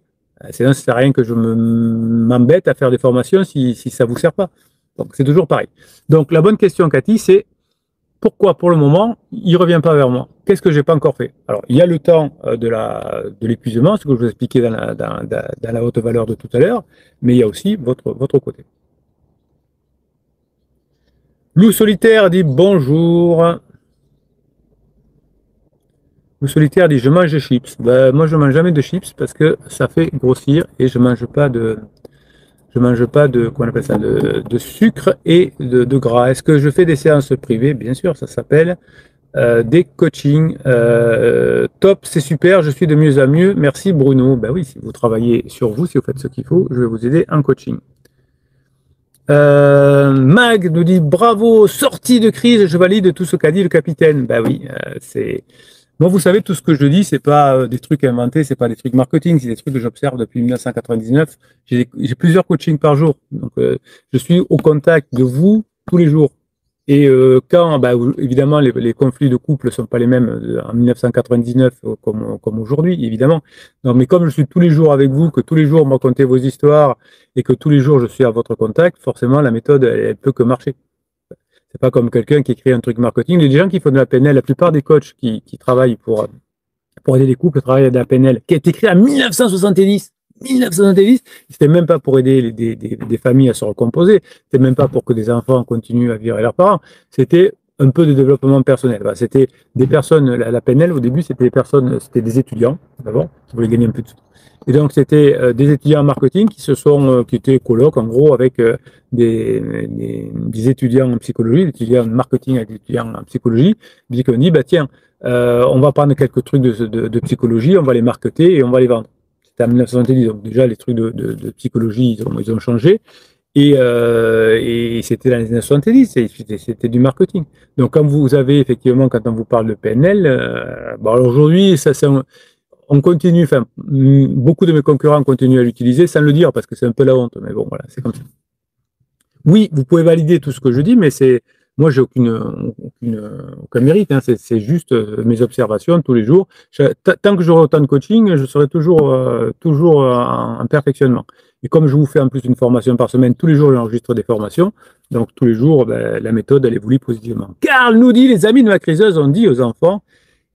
Speaker 1: Sinon, ça sert à rien que je m'embête à faire des formations si ça vous sert pas. Donc, c'est toujours pareil. Donc, la bonne question, Cathy, c'est pourquoi, pour le moment, il ne revient pas vers moi? Qu'est-ce que je n'ai pas encore fait? Alors, il y a le temps de l'épuisement, ce que je vous expliquais dans la haute valeur de tout à l'heure, mais il y a aussi votre côté. Loup Solitaire dit bonjour. Loup Solitaire dit je mange des chips. Ben, moi, je ne mange jamais de chips parce que ça fait grossir et je ne mange pas de... comment on appelle ça, de sucre et de gras. Est-ce que je fais des séances privées? Bien sûr, ça s'appelle des coachings. Top, c'est super, je suis de mieux en mieux. Merci Bruno. Ben oui, si vous travaillez sur vous, si vous faites ce qu'il faut, je vais vous aider en coaching. Mag nous dit bravo, sortie de crise, je valide tout ce qu'a dit le capitaine. Ben oui, c'est... Moi, vous savez, tout ce que je dis, c'est pas des trucs inventés, c'est pas des trucs marketing, c'est des trucs que j'observe depuis 1999. J'ai plusieurs coachings par jour, donc je suis au contact de vous tous les jours. Et quand, bah, évidemment, les conflits de couple sont pas les mêmes en 1999 comme aujourd'hui, évidemment. Non, mais comme je suis tous les jours avec vous, que tous les jours vous me racontez vos histoires et que tous les jours je suis à votre contact, forcément, la méthode, elle peut que marcher. C'est pas comme quelqu'un qui écrit un truc marketing. Les gens qui font de la PNL, la plupart des coachs qui travaillent pour aider les couples travaillent de la PNL, qui a été créé en 1970. 1970, c'était même pas pour aider des familles à se recomposer, c'était même pas pour que des enfants continuent à vivre avec leurs parents, c'était un peu de développement personnel. Voilà, c'était des personnes, la PNL au début, c'était des étudiants, d'abord, qui voulaient gagner un peu de sous. Et donc, c'était des étudiants en marketing qui étaient colocs, en gros, avec des étudiants en psychologie, des étudiants en marketing avec des étudiants en psychologie, puis qu'on dit, bah tiens, on va prendre quelques trucs de psychologie, on va les marketer et on va les vendre. C'était en 1970, donc déjà les trucs de psychologie, ils ont changé. Et c'était dans les années 70, c'était du marketing. Donc quand vous avez effectivement, quand on vous parle de PNL, bon alors aujourd'hui, on continue, enfin, beaucoup de mes concurrents continuent à l'utiliser sans le dire parce que c'est un peu la honte, mais bon, voilà, c'est comme ça. Oui, vous pouvez valider tout ce que je dis, mais moi, j'ai aucun mérite, hein, c'est juste mes observations tous les jours. Tant que j'aurai autant de coaching, je serai toujours en perfectionnement. Et comme je vous fais en plus une formation par semaine, tous les jours, j'enregistre des formations. Donc, tous les jours, ben, la méthode, elle évolue positivement. Karl nous dit, les amis de ma criseuse ont dit aux enfants,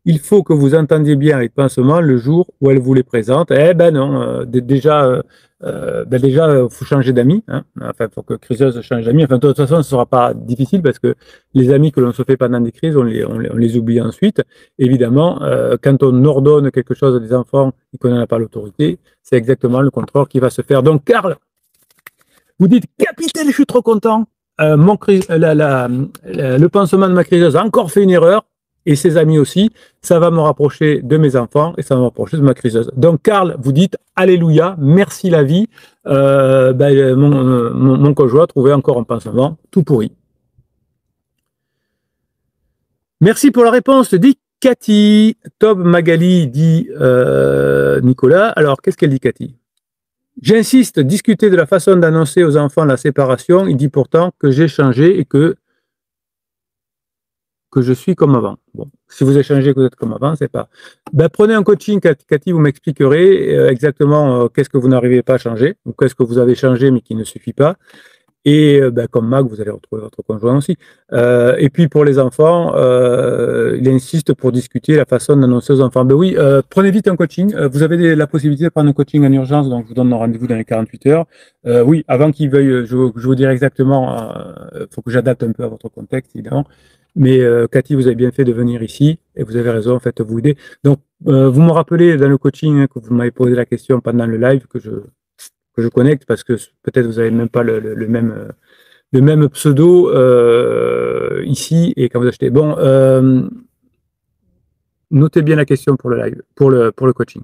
Speaker 1: il faut que vous entendiez bien les pansements le jour où elle vous les présente. Eh ben non, déjà, faut changer d'amis. Hein. Enfin, faut que criseuse change d'amis. Enfin, de toute façon, ce sera pas difficile parce que les amis que l'on se fait pendant des crises, on les oublie ensuite. Évidemment, quand on ordonne quelque chose à des enfants et qu'on n'en a pas l'autorité, c'est exactement le contraire qui va se faire. Donc, Karl, vous dites, capitaine, je suis trop content. Le pansement de ma criseuse a encore fait une erreur. Et ses amis aussi, ça va me rapprocher de mes enfants et ça va me rapprocher de ma criseuse. Donc, Karl, vous dites Alléluia, merci la vie. Mon conjoint a trouvé encore un pansement tout pourri. Merci pour la réponse, dit Cathy. Tob Magali dit Nicolas. Alors, qu'est-ce qu'elle dit, Cathy? J'insiste, discuter de la façon d'annoncer aux enfants la séparation. Il dit pourtant que j'ai changé et que je suis comme avant. Bon, si vous avez changé, que vous êtes comme avant, c'est pas. Ben, prenez un coaching, Cathy, vous m'expliquerez exactement qu'est-ce que vous n'arrivez pas à changer, ou qu'est-ce que vous avez changé mais qui ne suffit pas. Et ben, comme Mac, vous allez retrouver votre conjoint aussi. Et puis pour les enfants, il insiste pour discuter la façon d'annoncer aux enfants. Ben oui, prenez vite un coaching. Vous avez la possibilité de prendre un coaching en urgence, donc je vous donne un rendez-vous dans les 48 heures. Oui, avant qu'il veuille, je vous dirai exactement, faut que j'adapte un peu à votre contexte, évidemment. Mais Cathy, vous avez bien fait de venir ici, et vous avez raison, en fait, vous aider. Donc, vous me rappelez dans le coaching que vous m'avez posé la question pendant le live que je connecte parce que peut-être vous n'avez même pas le même pseudo ici et quand vous achetez. Bon, notez bien la question pour le live, pour le coaching.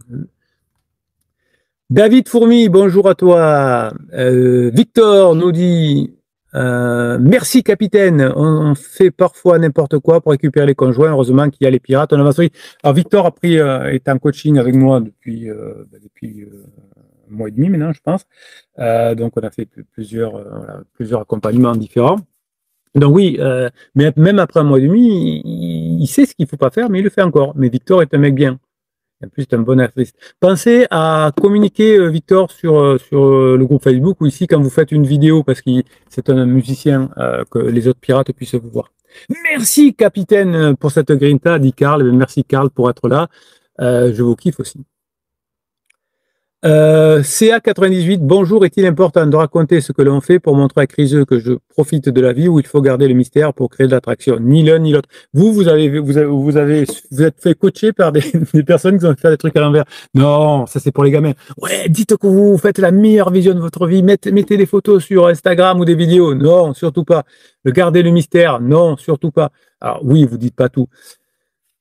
Speaker 1: David Fourmi, bonjour à toi. Victor nous dit merci capitaine, on fait parfois n'importe quoi pour récupérer les conjoints, heureusement qu'il y a les pirates. On avance. Alors Victor est en coaching avec moi depuis un mois et demi maintenant, je pense. Donc on a fait plusieurs accompagnements différents. Donc oui, mais même après un mois et demi, il sait ce qu'il ne faut pas faire, mais il le fait encore. Mais Victor est un mec bien. En plus, c'est un bon artiste. Pensez à communiquer, Victor, sur le groupe Facebook ou ici quand vous faites une vidéo, parce que c'est un musicien, que les autres pirates puissent vous voir. Merci, capitaine, pour cette grinta, dit Karl. Merci, Karl, pour être là. Je vous kiffe aussi. CA98, bonjour, est-il important de raconter ce que l'on fait pour montrer à Criseux que je profite de la vie ou il faut garder le mystère pour créer de l'attraction? Ni l'un ni l'autre. Vous êtes fait coacher par des personnes qui ont fait des trucs à l'envers. Non, ça c'est pour les gamins. Ouais, dites que vous faites la meilleure vision de votre vie, mettez des photos sur Instagram ou des vidéos. Non, surtout pas. Garder le mystère. Non, surtout pas. Alors oui, vous dites pas tout.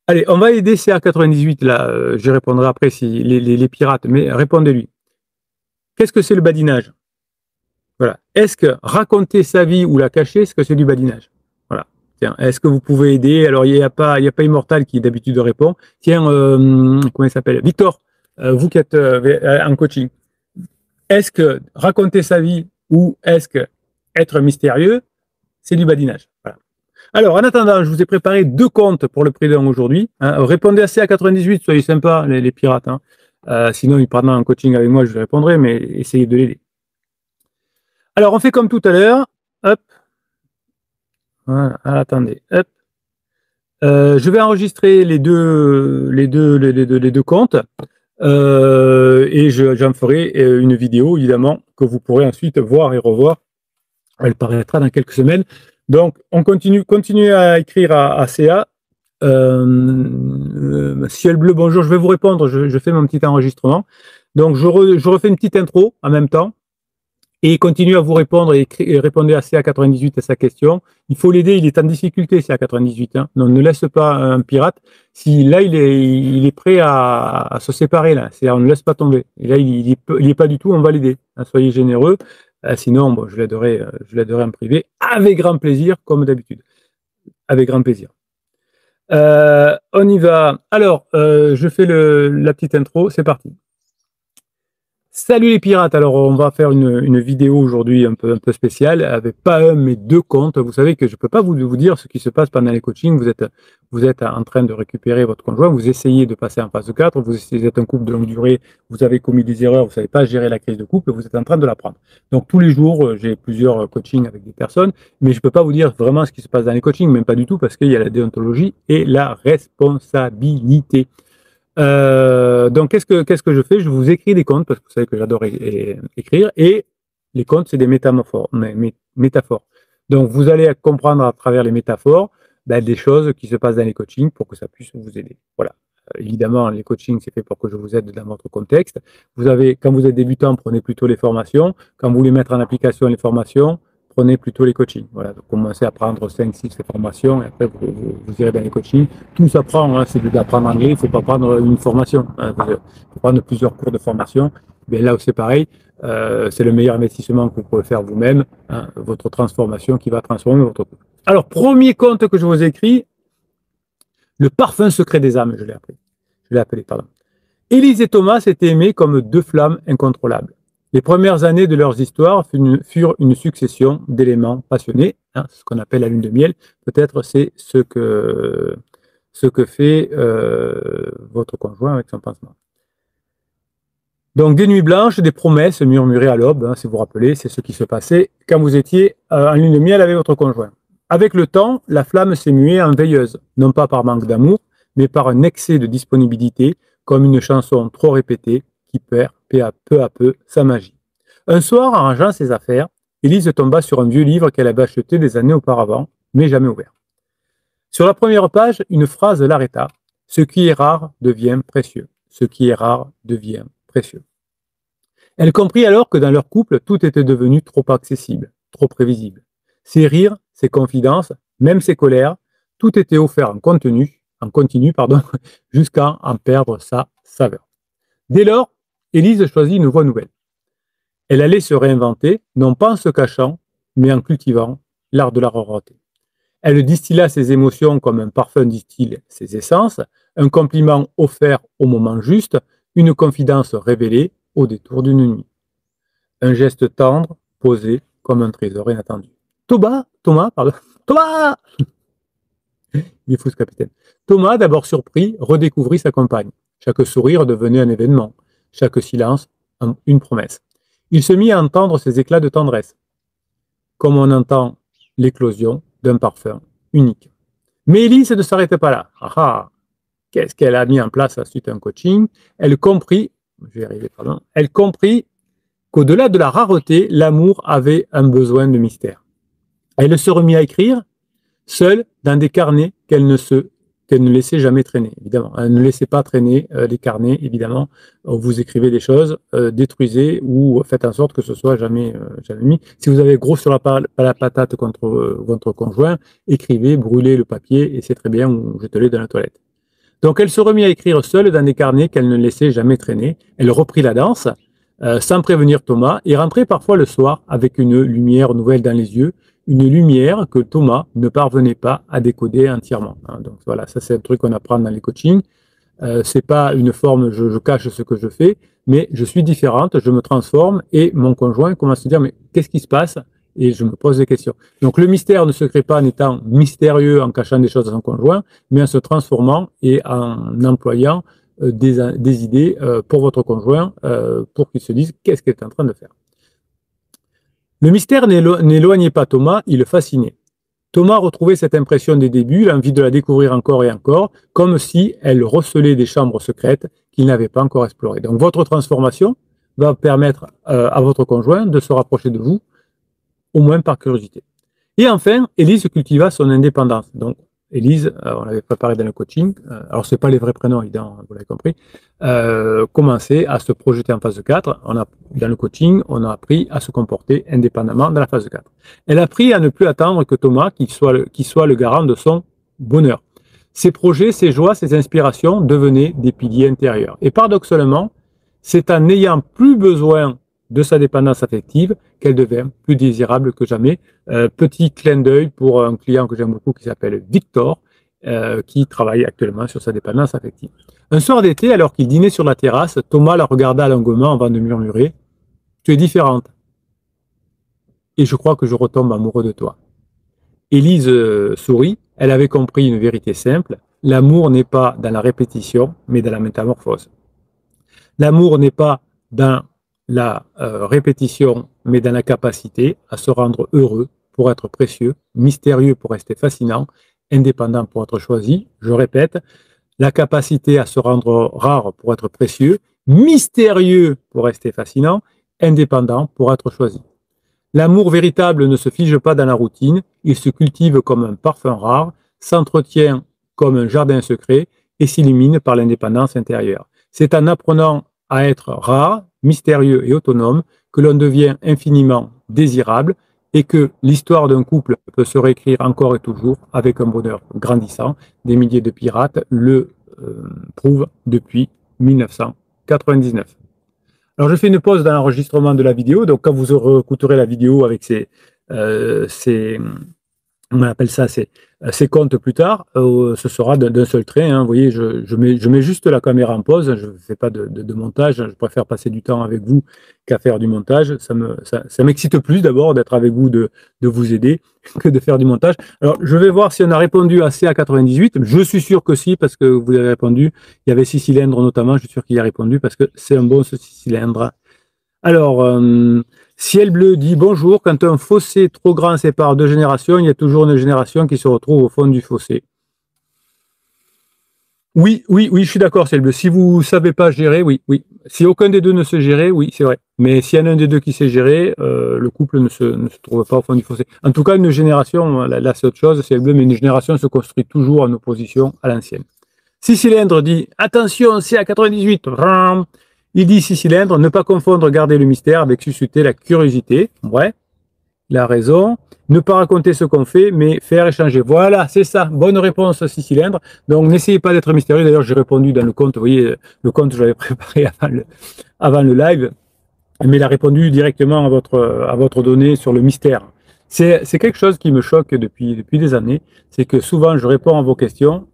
Speaker 1: Allez, on va aider CA98 là. Je répondrai après si les pirates, mais répondez-lui. Qu'est-ce que c'est le badinage? Voilà. Est-ce que raconter sa vie ou la cacher, est-ce que c'est du badinage? Voilà. Tiens, est-ce que vous pouvez aider? Alors, il n'y a pas Immortal qui d'habitude répond. Tiens, comment il s'appelle? Victor, vous qui êtes en coaching. Est-ce que raconter sa vie ou est-ce que être mystérieux, c'est du badinage? Voilà. Alors, en attendant, je vous ai préparé 2 comptes pour le prix d'un aujourd'hui. Hein. Répondez à CA98, soyez sympas, les pirates. Hein. Sinon, il prendra un coaching avec moi, je lui répondrai, mais essayez de l'aider. Alors, on fait comme tout à l'heure. Hop. Voilà, attendez. Hop. Je vais enregistrer les deux comptes et j'en ferai une vidéo, évidemment, que vous pourrez ensuite voir et revoir. Elle paraîtra dans quelques semaines. Donc, on continue à écrire à CA. Ciel bleu, bonjour, je vais vous répondre, je fais mon petit enregistrement. Donc, je refais une petite intro en même temps et continue à vous répondre et répondez à CA98 à sa question. Il faut l'aider, il est en difficulté, CA98. Hein. Donc, ne laisse pas un pirate. Si là, il est prêt à se séparer, là. C'est-à-dire, on ne laisse pas tomber. Et là, il est pas du tout, on va l'aider. Hein, soyez généreux. Sinon, bon, je l'aiderai en privé, avec grand plaisir, comme d'habitude. Avec grand plaisir. On y va. Alors, je fais la petite intro, c'est parti. Salut les pirates, alors on va faire une vidéo aujourd'hui un peu spéciale, avec pas un mais 2 comptes. Vous savez que je ne peux pas vous dire ce qui se passe pendant les coachings. Vous êtes en train de récupérer votre conjoint, vous essayez de passer en phase 4, vous êtes un couple de longue durée, vous avez commis des erreurs, vous ne savez pas gérer la crise de couple, vous êtes en train de l'apprendre. Donc tous les jours, j'ai plusieurs coachings avec des personnes, mais je ne peux pas vous dire vraiment ce qui se passe dans les coachings, même pas du tout, parce qu'il y a la déontologie et la responsabilité. Donc, qu'est-ce que je fais? Je vous écris des contes, parce que vous savez que j'adore écrire, et les contes, c'est des métaphores. Donc, vous allez comprendre à travers les métaphores des choses qui se passent dans les coachings pour que ça puisse vous aider. Voilà. Évidemment, les coachings, c'est fait pour que je vous aide dans votre contexte. Quand vous êtes débutant, prenez plutôt les formations. Quand vous voulez mettre en application les formations, prenez plutôt les coachings. Voilà, donc commencez à prendre 5, 6 formations et après vous irez dans les coachings. Tout s'apprend, hein, c'est d'apprendre anglais, il ne faut pas prendre une formation. Hein, il faut prendre plusieurs cours de formation. Mais là où c'est pareil, c'est le meilleur investissement que vous pouvez faire vous-même, hein, votre transformation qui va transformer votre couple. Alors, premier conte que je vous écris, le parfum secret des âmes, je l'ai appelé, pardon. Élise et Thomas s'étaient aimés comme 2 flammes incontrôlables. Les premières années de leurs histoires furent une succession d'éléments passionnés, hein, ce qu'on appelle la lune de miel. Peut-être c'est ce que fait votre conjoint avec son pansement. Donc des nuits blanches, des promesses murmurées à l'aube, hein, si vous vous rappelez, c'est ce qui se passait quand vous étiez en lune de miel avec votre conjoint. Avec le temps, la flamme s'est muée en veilleuse, non pas par manque d'amour, mais par un excès de disponibilité, comme une chanson trop répétée qui perd peu à peu sa magie. Un soir, en rangeant ses affaires, Élise tomba sur un vieux livre qu'elle avait acheté des années auparavant, mais jamais ouvert. Sur la première page, une phrase l'arrêta. « Ce qui est rare devient précieux. Ce qui est rare devient précieux. » Elle comprit alors que dans leur couple, tout était devenu trop accessible, trop prévisible. Ses rires, ses confidences, même ses colères, tout était offert en continu, jusqu'à en perdre sa saveur. Dès lors, Élise choisit une voie nouvelle. Elle allait se réinventer, non pas en se cachant, mais en cultivant l'art de la rareté. Elle distilla ses émotions comme un parfum distille ses essences, un compliment offert au moment juste, une confidence révélée au détour d'une nuit. Un geste tendre, posé comme un trésor inattendu. Thomas, il est fou ce capitaine. Thomas, d'abord surpris, redécouvrit sa compagne. Chaque sourire devenait un événement, chaque silence une promesse. Il se mit à entendre ces éclats de tendresse, comme on entend l'éclosion d'un parfum unique. Mais Élise ne s'arrêtait pas là. Qu'est-ce qu'elle a mis en place suite à un coaching? Elle comprit qu'au-delà de la rareté, l'amour avait un besoin de mystère. Elle se remit à écrire, seule, dans des carnets qu'elle ne laissait jamais traîner, évidemment. Elle ne laissait pas traîner les carnets, évidemment. Vous écrivez des choses, détruisez ou faites en sorte que ce soit jamais mis. Si vous avez gros sur la patate contre votre conjoint, écrivez, brûlez le papier et c'est très bien, ou jetez-le dans la toilette. Donc elle se remit à écrire seule dans des carnets qu'elle ne laissait jamais traîner. Elle reprit la danse, sans prévenir Thomas, et rentrait parfois le soir avec une lumière nouvelle dans les yeux, une lumière que Thomas ne parvenait pas à décoder entièrement. Donc voilà, ça c'est un truc qu'on apprend dans les coachings. C'est pas une forme, je cache ce que je fais, mais je suis différente, je me transforme, et mon conjoint commence à se dire, mais qu'est-ce qui se passe? Et je me pose des questions. Donc le mystère ne se crée pas en étant mystérieux, en cachant des choses à son conjoint, mais en se transformant et en employant des idées pour votre conjoint, pour qu'il se dise qu'est-ce qu'il est en train de faire. Le mystère n'éloignait pas Thomas, il le fascinait. Thomas retrouvait cette impression des débuts, l'envie de la découvrir encore et encore, comme si elle recelait des chambres secrètes qu'il n'avait pas encore explorées. Donc votre transformation va permettre à votre conjoint de se rapprocher de vous, au moins par curiosité. Et enfin, Élise cultiva son indépendance. Donc, Élise, on l'avait préparé dans le coaching, alors c'est pas les vrais prénoms, évidemment, vous l'avez compris, commençait à se projeter en phase 4. Dans le coaching, on a appris à se comporter indépendamment dans la phase 4. Elle a appris à ne plus attendre que Thomas, qui soit le garant de son bonheur. Ses projets, ses joies, ses inspirations devenaient des piliers intérieurs. Et paradoxalement, c'est en n'ayant plus besoin de sa dépendance affective qu'elle devient plus désirable que jamais. Petit clin d'œil pour un client que j'aime beaucoup qui s'appelle Victor, qui travaille actuellement sur sa dépendance affective. Un soir d'été, alors qu'il dînait sur la terrasse, Thomas la regarda longuement avant de murmurer « Tu es différente et je crois que je retombe amoureux de toi. » Élise sourit, elle avait compris une vérité simple, l'amour n'est pas dans la répétition, mais dans la métamorphose. L'amour n'est pas dans la répétition, mais dans la capacité à se rendre heureux pour être précieux, mystérieux pour rester fascinant, indépendant pour être choisi. Je répète, la capacité à se rendre rare pour être précieux, mystérieux pour rester fascinant, indépendant pour être choisi. L'amour véritable ne se fige pas dans la routine, il se cultive comme un parfum rare, s'entretient comme un jardin secret et s'illumine par l'indépendance intérieure. C'est en apprenant à être rare, mystérieux et autonome que l'on devient infiniment désirable et que l'histoire d'un couple peut se réécrire encore et toujours avec un bonheur grandissant. Des milliers de pirates le prouvent depuis 1999. Alors je fais une pause dans l'enregistrement de la vidéo, donc quand vous écouterez la vidéo avec on appelle ça, ces comptes plus tard, ce sera d'un seul trait. Hein. Vous voyez, je mets juste la caméra en pause, je ne fais pas de montage, je préfère passer du temps avec vous qu'à faire du montage. Ça m'excite plus d'abord d'être avec vous, de vous aider, que de faire du montage. Alors, je vais voir si on a répondu à CA98. Je suis sûr que si, parce que vous avez répondu. Il y avait 6 cylindres notamment, je suis sûr qu'il y a répondu, parce que c'est un bon ce 6 cylindres. Alors, Ciel Bleu dit bonjour. Quand un fossé trop grand sépare deux générations, il y a toujours une génération qui se retrouve au fond du fossé. Oui, je suis d'accord, Ciel Bleu. Si vous ne savez pas gérer, oui. Si aucun des deux ne se gérait, oui, c'est vrai. Mais s'il y en a un des deux qui sait gérer, le couple ne se trouve pas au fond du fossé. En tout cas, une génération, là c'est autre chose, Ciel Bleu, mais une génération se construit toujours en opposition à l'ancienne. 6 cylindres dit attention, c'est à 98. Il dit 6 cylindres, ne pas confondre garder le mystère avec susciter la curiosité. Ouais, il a raison. Ne pas raconter ce qu'on fait, mais faire échanger. Voilà, c'est ça. Bonne réponse, 6 cylindres. Donc, n'essayez pas d'être mystérieux. D'ailleurs, j'ai répondu dans le compte. Vous voyez, le compte, je l'avais préparé avant le live. Mais il a répondu directement à votre donnée sur le mystère. C'est quelque chose qui me choque depuis des années. C'est que souvent, je réponds à vos questions.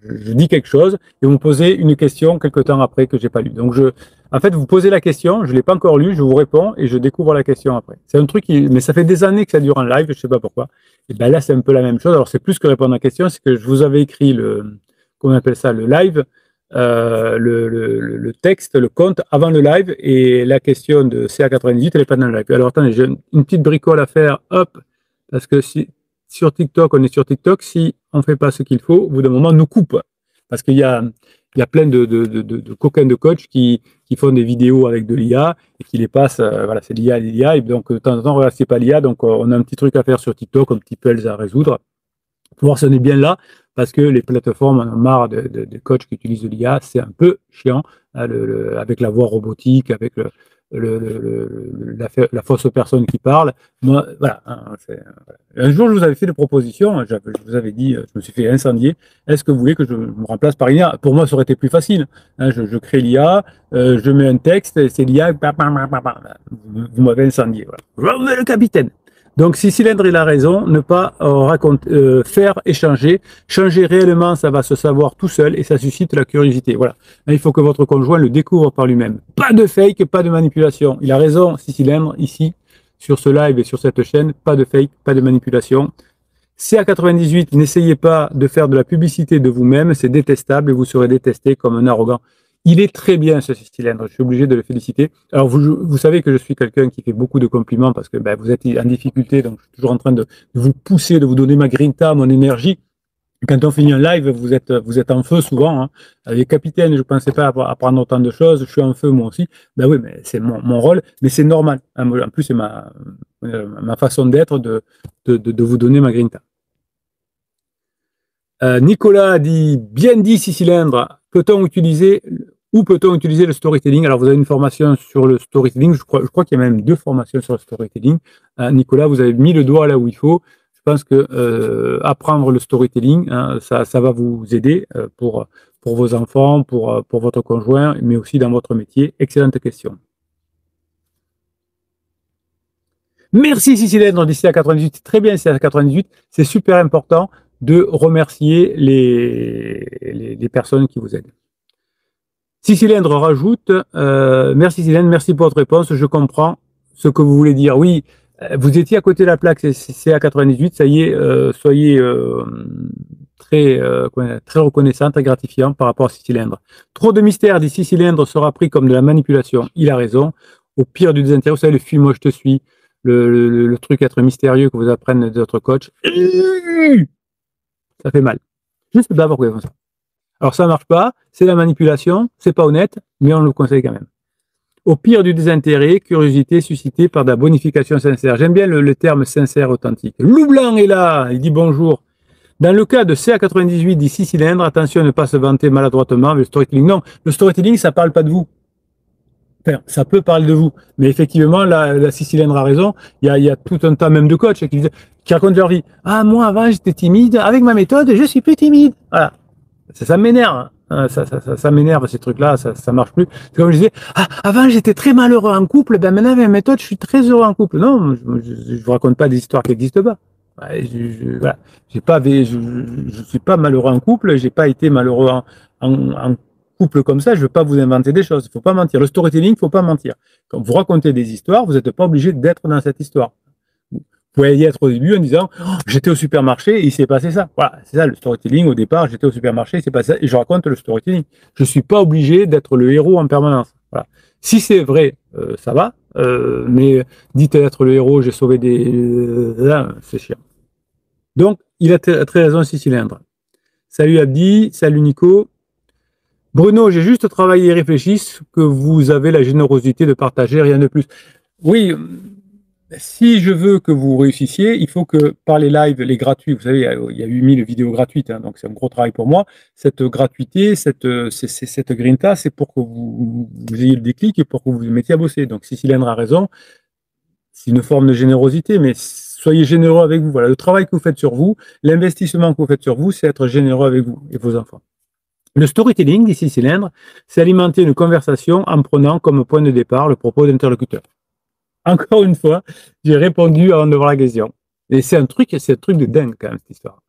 Speaker 1: Je dis quelque chose et vous me posez une question quelque temps après que j'ai pas lu. Donc en fait, vous posez la question, je l'ai pas encore lu, je vous réponds et je découvre la question après. C'est un truc mais ça fait des années que ça dure en live, je sais pas pourquoi. Et ben là, c'est un peu la même chose. Alors c'est plus que répondre à la question, c'est que je vous avais écrit comment on appelle ça, le live, le texte, le compte avant le live et la question de CA98, elle est pas dans le live. Alors attendez, j'ai une petite bricole à faire, hop, parce que sur TikTok, on est sur TikTok, si on ne fait pas ce qu'il faut, au bout d'un moment, on nous coupe. Parce qu'il y a plein de coquins de coach qui font des vidéos avec de l'IA et qui les passent, voilà, c'est l'IA, et donc de temps en temps, regarde, c'est pas l'IA, donc on a un petit truc à faire sur TikTok, un petit puzzle à résoudre, pour voir si on est bien là, parce que les plateformes en ont marre de coachs qui utilisent de l'IA, c'est un peu chiant, hein, avec la voix robotique, avec la fausse personne qui parle. Moi, voilà. Hein, un jour, je vous avais fait des propositions. Je vous avais dit, je me suis fait incendier. Est-ce que vous voulez que je me remplace par l'IA? Pour moi, ça aurait été plus facile. Hein, je crée l'IA, je mets un texte, c'est l'IA. Vous m'avez incendié. Voilà. Je veux le capitaine. Donc, 6 cylindres, il a raison, ne pas faire échanger. Changer réellement, ça va se savoir tout seul et ça suscite la curiosité. Voilà. Là, il faut que votre conjoint le découvre par lui-même. Pas de fake, pas de manipulation. Il a raison, 6 cylindres, ici, sur ce live et sur cette chaîne, pas de fake, pas de manipulation. CA98, n'essayez pas de faire de la publicité de vous-même, c'est détestable et vous serez détesté comme un arrogant. Il est très bien ce 6 cylindres, je suis obligé de le féliciter. Alors vous savez que je suis quelqu'un qui fait beaucoup de compliments parce que vous êtes en difficulté, donc je suis toujours en train de vous pousser, de vous donner ma grinta, mon énergie. Quand on finit un live, vous êtes en feu souvent. Hein. Avec Capitaine, je ne pensais pas apprendre autant de choses, je suis en feu moi aussi. Ben oui, mais c'est mon rôle, mais c'est normal. En plus, c'est ma façon d'être de vous donner ma grinta. Nicolas dit, bien dit 6 cylindres, peut-on utiliser le storytelling? Alors, vous avez une formation sur le storytelling, je crois qu'il y a même 2 formations sur le storytelling. Nicolas, vous avez mis le doigt là où il faut. Je pense que apprendre le storytelling, hein, ça va vous aider pour vos enfants, pour votre conjoint, mais aussi dans votre métier. Excellente question. Merci 6 cylindres d'ici à 98, très bien, c'est à 98, c'est super important de remercier les personnes qui vous aident. 6 cylindres rajoute, merci Cylindre, merci pour votre réponse, je comprends ce que vous voulez dire. Oui, vous étiez à côté de la plaque, c'est à 98, ça y est, soyez très reconnaissant, très gratifiant par rapport à 6 cylindres. Trop de mystère des 6 cylindres sera pris comme de la manipulation, il a raison. Au pire du désintérêt, vous savez, le film Moi je te suis, le truc être mystérieux que vous apprennent d'autres coachs. Ça fait mal. Je ne sais pas pourquoi ils font ça. Alors ça ne marche pas, c'est la manipulation, c'est pas honnête, mais on le conseille quand même. Au pire du désintérêt, curiosité suscitée par de la bonification sincère. J'aime bien le terme sincère, authentique. Loup Blanc est là, il dit bonjour. Dans le cas de CA98 dit 6 cylindres, attention à ne pas se vanter maladroitement avec le storytelling. Non, le storytelling, ça ne parle pas de vous. Enfin, ça peut parler de vous, mais effectivement, la 6 cylindres a raison. Il y a tout un tas même de coachs qui racontent leur vie. Ah, moi avant j'étais timide, avec ma méthode, je suis plus timide. Voilà. Ça m'énerve. Ça m'énerve ces trucs-là, ça marche plus. C'est comme je disais, avant j'étais très malheureux en couple, maintenant avec ma méthode, je suis très heureux en couple. Non, je vous raconte pas des histoires qui n'existent pas. Ouais, voilà. Je suis pas malheureux en couple, j'ai pas été malheureux en couple comme ça, je veux pas vous inventer des choses, il faut pas mentir. Le storytelling, il faut pas mentir. Quand vous racontez des histoires, vous n'êtes pas obligé d'être dans cette histoire. Vous pouvez y être au début en disant oh, j'étais au supermarché et il s'est passé ça. Voilà, c'est ça le storytelling. Au départ, j'étais au supermarché, il s'est passé ça et je raconte le storytelling. Je suis pas obligé d'être le héros en permanence. Voilà. Si c'est vrai, ça va, mais dites être le héros, j'ai sauvé des. C'est chiant. Donc, il a très raison, 6 cylindres. Salut Abdi, salut Nico. Bruno, j'ai juste travaillé et réfléchi que vous avez la générosité de partager, rien de plus. Oui, si je veux que vous réussissiez, il faut que par les lives, les gratuits, vous savez, il y a 8000 vidéos gratuites, hein, donc c'est un gros travail pour moi. Cette gratuité, cette grinta, c'est pour que vous ayez le déclic et pour que vous vous mettiez à bosser. Donc, si Cylindre a raison, c'est une forme de générosité, mais soyez généreux avec vous. Voilà, le travail que vous faites sur vous, l'investissement que vous faites sur vous, c'est être généreux avec vous et vos enfants. Le storytelling, d'ici Cylindre, c'est alimenter une conversation en prenant comme point de départ le propos de l'interlocuteur. Encore une fois, j'ai répondu avant de voir la question. Et c'est un truc de dingue quand même, cette histoire.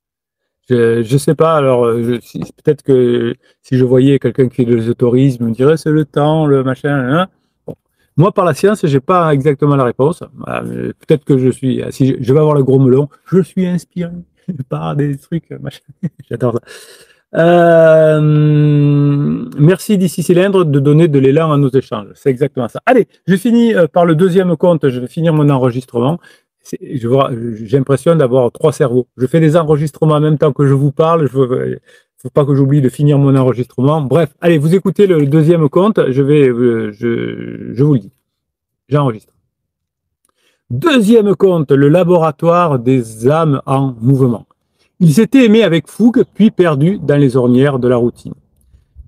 Speaker 1: Je sais pas, alors peut-être que si je voyais quelqu'un qui fait de l'ésotérisme, me dirait c'est le temps, le machin, hein. Bon. Moi, par la science, j'ai pas exactement la réponse. Voilà, peut-être que si je vais avoir le gros melon, je suis inspiré par des trucs, machin. J'adore ça. Merci d'ici Cylindre de donner de l'élan à nos échanges. C'est exactement ça. Allez, je finis par le deuxième compte. Je vais finir mon enregistrement. J'ai l'impression d'avoir 3 cerveaux. Je fais des enregistrements en même temps que je vous parle. Il ne faut pas que j'oublie de finir mon enregistrement. Bref, allez, vous écoutez le deuxième compte. Je vous le dis. J'enregistre. Deuxième compte, le laboratoire des âmes en mouvement. Ils s'étaient aimés avec fougue, puis perdus dans les ornières de la routine.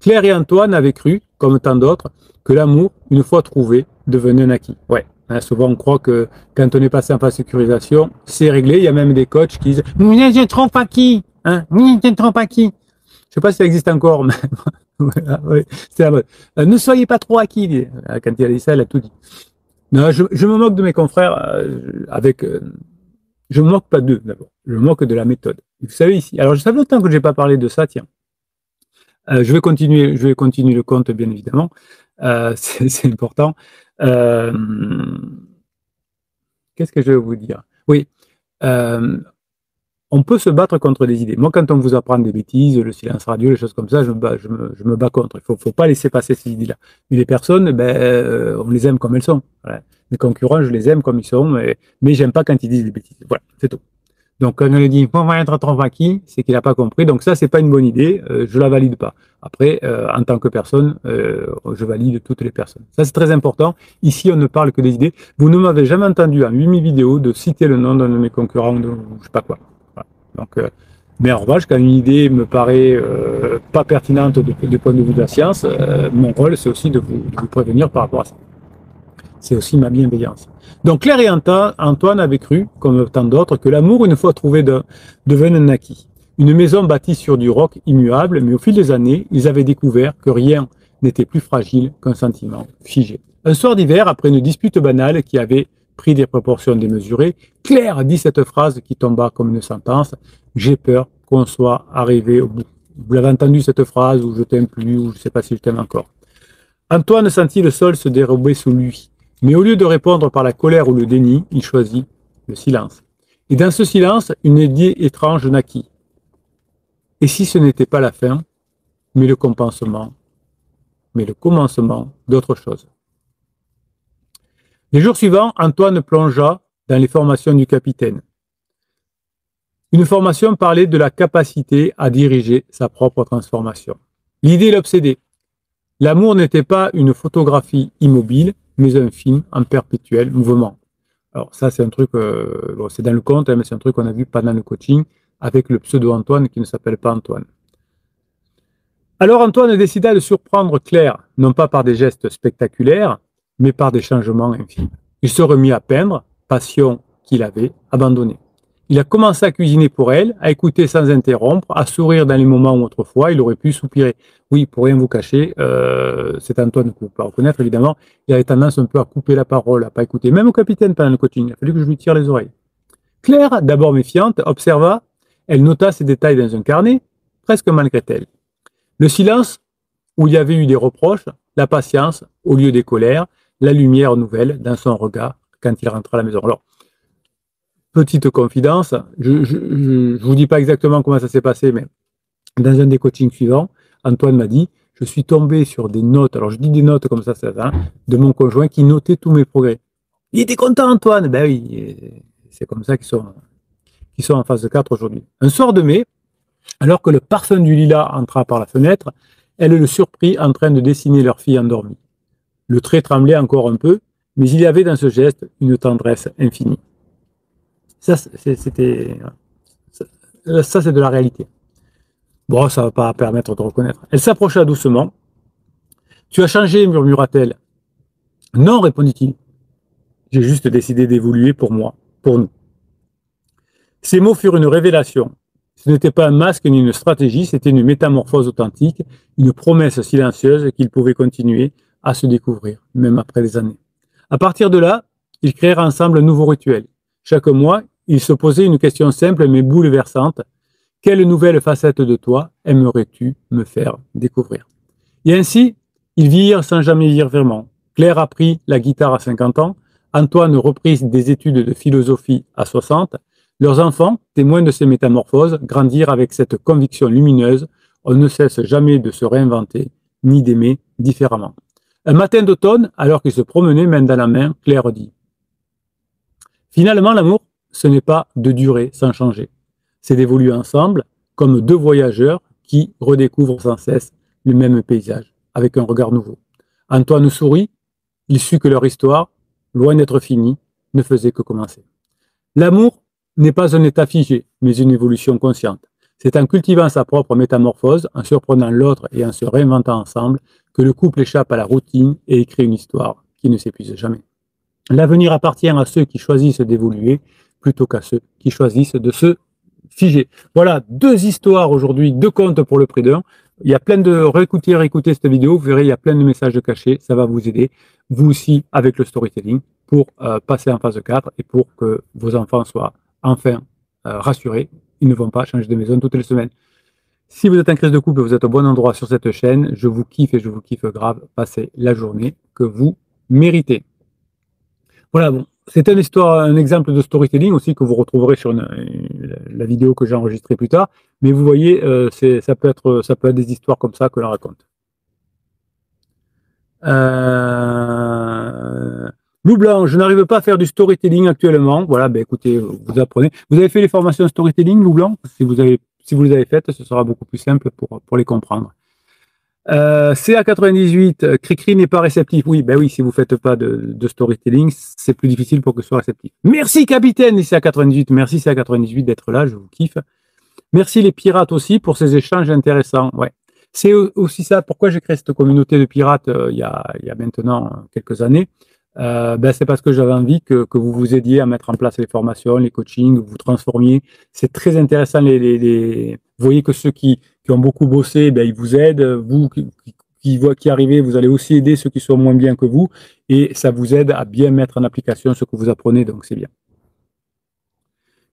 Speaker 1: Claire et Antoine avaient cru, comme tant d'autres, que l'amour, une fois trouvé, devenait un acquis. Ouais, hein, souvent on croit que quand on est passé en phase de sécurisation, c'est réglé. Il y a même des coachs qui disent « Vous trompe acquis hein, vous trompe acquis ». Je ne sais pas si ça existe encore, mais voilà, ouais, c'est la mode. Ne soyez pas trop acquis. Quand il a dit ça, elle a tout dit. Non, je me moque de mes confrères je me moque pas d'eux, d'abord. Je me moque de la méthode. Vous savez ici. Alors, ça fait longtemps que je n'ai pas parlé de ça, tiens. Je vais continuer le compte, bien évidemment. C'est important. Qu'est-ce que je vais vous dire? Oui. On peut se battre contre des idées. Moi, quand on vous apprend des bêtises, le silence radio, les choses comme ça, je me bats contre. Il faut pas laisser passer ces idées-là. Mais les personnes, on les aime comme elles sont. Voilà. Les concurrents, je les aime comme ils sont, mais j'aime pas quand ils disent des bêtises. Voilà, c'est tout. Donc, quand on lui dit, on va être trop acquis, c'est qu'il n'a pas compris. Donc, ça, c'est pas une bonne idée. Je la valide pas. Après, en tant que personne, je valide toutes les personnes. Ça, c'est très important. Ici, on ne parle que des idées. Vous ne m'avez jamais entendu en 8000 vidéos de citer le nom d'un de mes concurrents, ou je sais pas quoi. Voilà. Donc, mais en revanche, quand une idée me paraît pas pertinente du point de vue de la science, mon rôle, c'est aussi de vous prévenir par rapport à ça. C'est aussi ma bienveillance. Donc Claire et Antoine avaient cru, comme tant d'autres, que l'amour, une fois trouvé, devenait un acquis. Une maison bâtie sur du roc immuable, mais au fil des années, ils avaient découvert que rien n'était plus fragile qu'un sentiment figé. Un soir d'hiver, après une dispute banale qui avait pris des proportions démesurées, Claire dit cette phrase qui tomba comme une sentence « J'ai peur qu'on soit arrivé au bout ». Vous l'avez entendu cette phrase, ou je t'aime plus, ou je ne sais pas si je t'aime encore. Antoine sentit le sol se dérober sous lui. Mais au lieu de répondre par la colère ou le déni, il choisit le silence. Et dans ce silence, une idée étrange naquit. Et si ce n'était pas la fin, mais le commencement d'autre chose. Les jours suivants, Antoine plongea dans les formations du capitaine. Une formation parlait de la capacité à diriger sa propre transformation. L'idée l'obsédait. L'amour n'était pas une photographie immobile, mais un film en perpétuel mouvement. Alors ça, c'est un truc, c'est dans le compte, mais c'est un truc qu'on a vu pendant le coaching avec le pseudo-Antoine qui ne s'appelle pas Antoine. Alors Antoine décida de surprendre Claire, non pas par des gestes spectaculaires, mais par des changements infimes. Il se remit à peindre, passion qu'il avait abandonnée. Il a commencé à cuisiner pour elle, à écouter sans interrompre, à sourire dans les moments où autrefois il aurait pu soupirer. Oui, pour rien vous cacher, c'est Antoine que vous pouvez reconnaître évidemment, il avait tendance un peu à couper la parole, à pas écouter. Même au capitaine pendant le coaching, il a fallu que je lui tire les oreilles. Claire, d'abord méfiante, observa, elle nota ces détails dans un carnet, presque malgré elle. Le silence, où il y avait eu des reproches, la patience, au lieu des colères, la lumière nouvelle dans son regard quand il rentra à la maison. Alors, petite confidence, je vous dis pas exactement comment ça s'est passé, mais dans un des coachings suivants, Antoine m'a dit, je suis tombé sur des notes, alors je dis des notes comme ça, de mon conjoint qui notait tous mes progrès. Il était content, Antoine. Ben oui, c'est comme ça qu'ils sont en phase 4 aujourd'hui. Un soir de mai, alors que le parfum du lilas entra par la fenêtre, elle le surprit en train de dessiner leur fille endormie. Le trait tremblait encore un peu, mais il y avait dans ce geste une tendresse infinie. Ça, c'est de la réalité. Bon, ça ne va pas permettre de reconnaître. Elle s'approcha doucement. Tu as changé, murmura-t-elle. Non, répondit-il. J'ai juste décidé d'évoluer pour moi, pour nous. Ces mots furent une révélation. Ce n'était pas un masque ni une stratégie, c'était une métamorphose authentique, une promesse silencieuse qu'ils pouvaient continuer à se découvrir, même après des années. À partir de là, ils créèrent ensemble un nouveau rituel. Chaque mois, ils se posaient une question simple mais bouleversante. Quelle nouvelle facette de toi aimerais-tu me faire découvrir? Et ainsi, ils vieillirent sans jamais vieillir vraiment. Claire apprit la guitare à 50 ans, Antoine reprit des études de philosophie à 60. Leurs enfants, témoins de ces métamorphoses, grandirent avec cette conviction lumineuse, on ne cesse jamais de se réinventer, ni d'aimer différemment. Un matin d'automne, alors qu'ils se promenaient main dans la main, Claire dit « Finalement, l'amour, ce n'est pas de durer sans changer. C'est d'évoluer ensemble, comme deux voyageurs qui redécouvrent sans cesse le même paysage, avec un regard nouveau. » Antoine sourit, il sut que leur histoire, loin d'être finie, ne faisait que commencer. L'amour n'est pas un état figé, mais une évolution consciente. C'est en cultivant sa propre métamorphose, en surprenant l'autre et en se réinventant ensemble, que le couple échappe à la routine et écrit une histoire qui ne s'épuise jamais. L'avenir appartient à ceux qui choisissent d'évoluer plutôt qu'à ceux qui choisissent de se figer. Voilà, 2 histoires aujourd'hui, 2 contes pour le prix d'un. Il y a plein de réécouter cette vidéo, vous verrez, il y a plein de messages cachés, ça va vous aider, vous aussi, avec le storytelling, pour passer en phase 4 et pour que vos enfants soient enfin rassurés. Ils ne vont pas changer de maison toutes les semaines. Si vous êtes en crise de couple, vous êtes au bon endroit sur cette chaîne. Je vous kiffe et je vous kiffe grave. Passez la journée que vous méritez. Voilà, bon, c'est une histoire, un exemple de storytelling aussi que vous retrouverez sur la vidéo que j'ai enregistrée plus tard. Mais vous voyez, ça peut être des histoires comme ça que l'on raconte. Loup Blanc, je n'arrive pas à faire du storytelling actuellement. Voilà, ben écoutez, vous apprenez. Vous avez fait les formations storytelling, Loup Blanc? Si vous les avez faites, ce sera beaucoup plus simple pour les comprendre. CA98, Cricri n'est pas réceptif. Oui, ben oui, si vous ne faites pas de storytelling, c'est plus difficile pour que ce soit réceptif. Merci, capitaine, CA98. Merci, CA98, d'être là, je vous kiffe. Merci, les pirates aussi, pour ces échanges intéressants. Ouais. C'est aussi ça, pourquoi j'ai créé cette communauté de pirates il y a maintenant quelques années. C'est parce que j'avais envie que vous vous aidiez à mettre en place les formations, les coachings, vous transformiez. C'est très intéressant. Vous voyez que ceux qui ont beaucoup bossé, ils vous aident. Vous qui arrivez, vous allez aussi aider ceux qui sont moins bien que vous. Et ça vous aide à bien mettre en application ce que vous apprenez, donc c'est bien.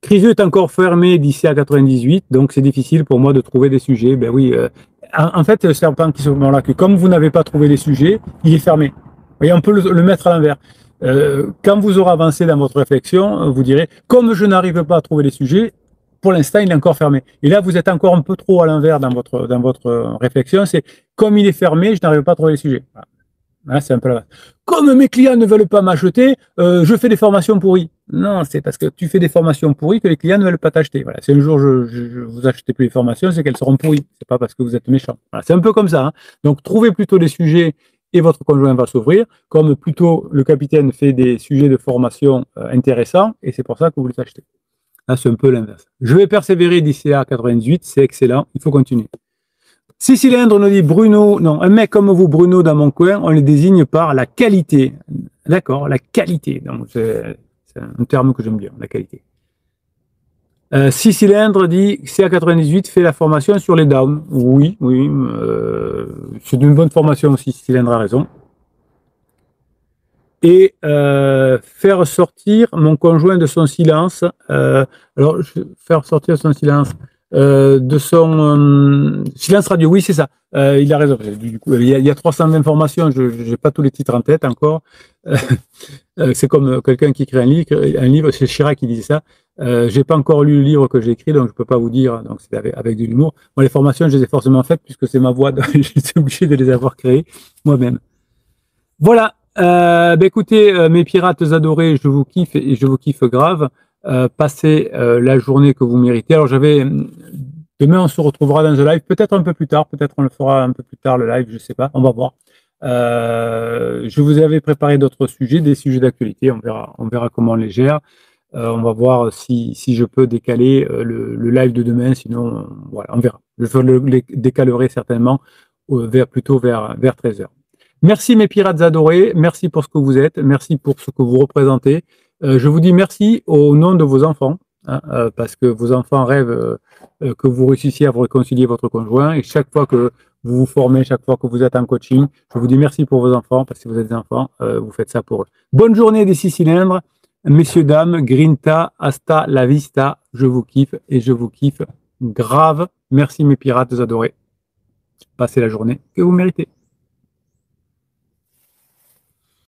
Speaker 1: Criseux est encore fermé d'ici à 98, donc c'est difficile pour moi de trouver des sujets. Ben oui, en fait, le serpent qui se met là, que comme vous n'avez pas trouvé les sujets, il est fermé. Et on peut le mettre à l'envers. Quand vous aurez avancé dans votre réflexion, vous direz, comme je n'arrive pas à trouver les sujets, pour l'instant, il est encore fermé. Et là, vous êtes encore un peu trop à l'envers dans votre réflexion. C'est, comme il est fermé, je n'arrive pas à trouver les sujets. Voilà. Hein, c'est un peu la base. Comme mes clients ne veulent pas m'acheter, je fais des formations pourries. Non, c'est parce que tu fais des formations pourries que les clients ne veulent pas t'acheter. Voilà. Si un jour je vous achetez plus les formations, c'est qu'elles seront pourries. C'est pas parce que vous êtes méchant. Voilà. C'est un peu comme ça. Hein. Donc, trouvez plutôt des sujets et votre conjoint va s'ouvrir, comme plutôt le capitaine fait des sujets de formation intéressants, et c'est pour ça que vous les achetez. Là, c'est un peu l'inverse. Je vais persévérer d'ici à 98, c'est excellent, il faut continuer. 6 cylindres, nous dit Bruno, non, un mec comme vous, Bruno, dans mon coin, on les désigne par la qualité. D'accord, la qualité. Donc, c'est un terme que j'aime bien, la qualité. 6 cylindres dit CA98 fait la formation sur les downs. Oui, c'est une bonne formation aussi, 6 cylindres a raison. et faire sortir mon conjoint de son silence. Faire sortir son silence, de son silence radio. Oui, c'est ça. Il a raison. Du coup, il y a 300 informations. Je n'ai pas tous les titres en tête encore. C'est comme quelqu'un qui écrit un livre. C'est Chirac qui disait ça. J'ai pas encore lu le livre que j'ai écrit, donc je peux pas vous dire. Donc c'est avec de l'humour. Moi, les formations, je les ai forcément faites puisque c'est ma voix. Donc je suis obligé de les avoir créées moi-même. Voilà. Écoutez, mes pirates adorés, je vous kiffe et je vous kiffe grave. Passez la journée que vous méritez. Alors demain on se retrouvera dans un live, peut-être un peu plus tard, peut-être on le fera un peu plus tard le live, je sais pas, on va voir. Je vous avais préparé d'autres sujets, des sujets d'actualité, on verra comment on les gère. On va voir si je peux décaler le live de demain, sinon voilà, on verra. Je le décalerai certainement plutôt vers 13h. Merci mes pirates adorés, merci pour ce que vous êtes, merci pour ce que vous représentez. Je vous dis merci au nom de vos enfants, hein, parce que vos enfants rêvent que vous réussissiez à vous réconcilier votre conjoint, et chaque fois que vous vous formez, chaque fois que vous êtes en coaching, je vous dis merci pour vos enfants, parce que si vous êtes des enfants, vous faites ça pour eux. Bonne journée des 6 cylindres, messieurs, dames, grinta, hasta la vista, je vous kiffe et je vous kiffe grave. Merci mes pirates adorés. Passez la journée que vous méritez.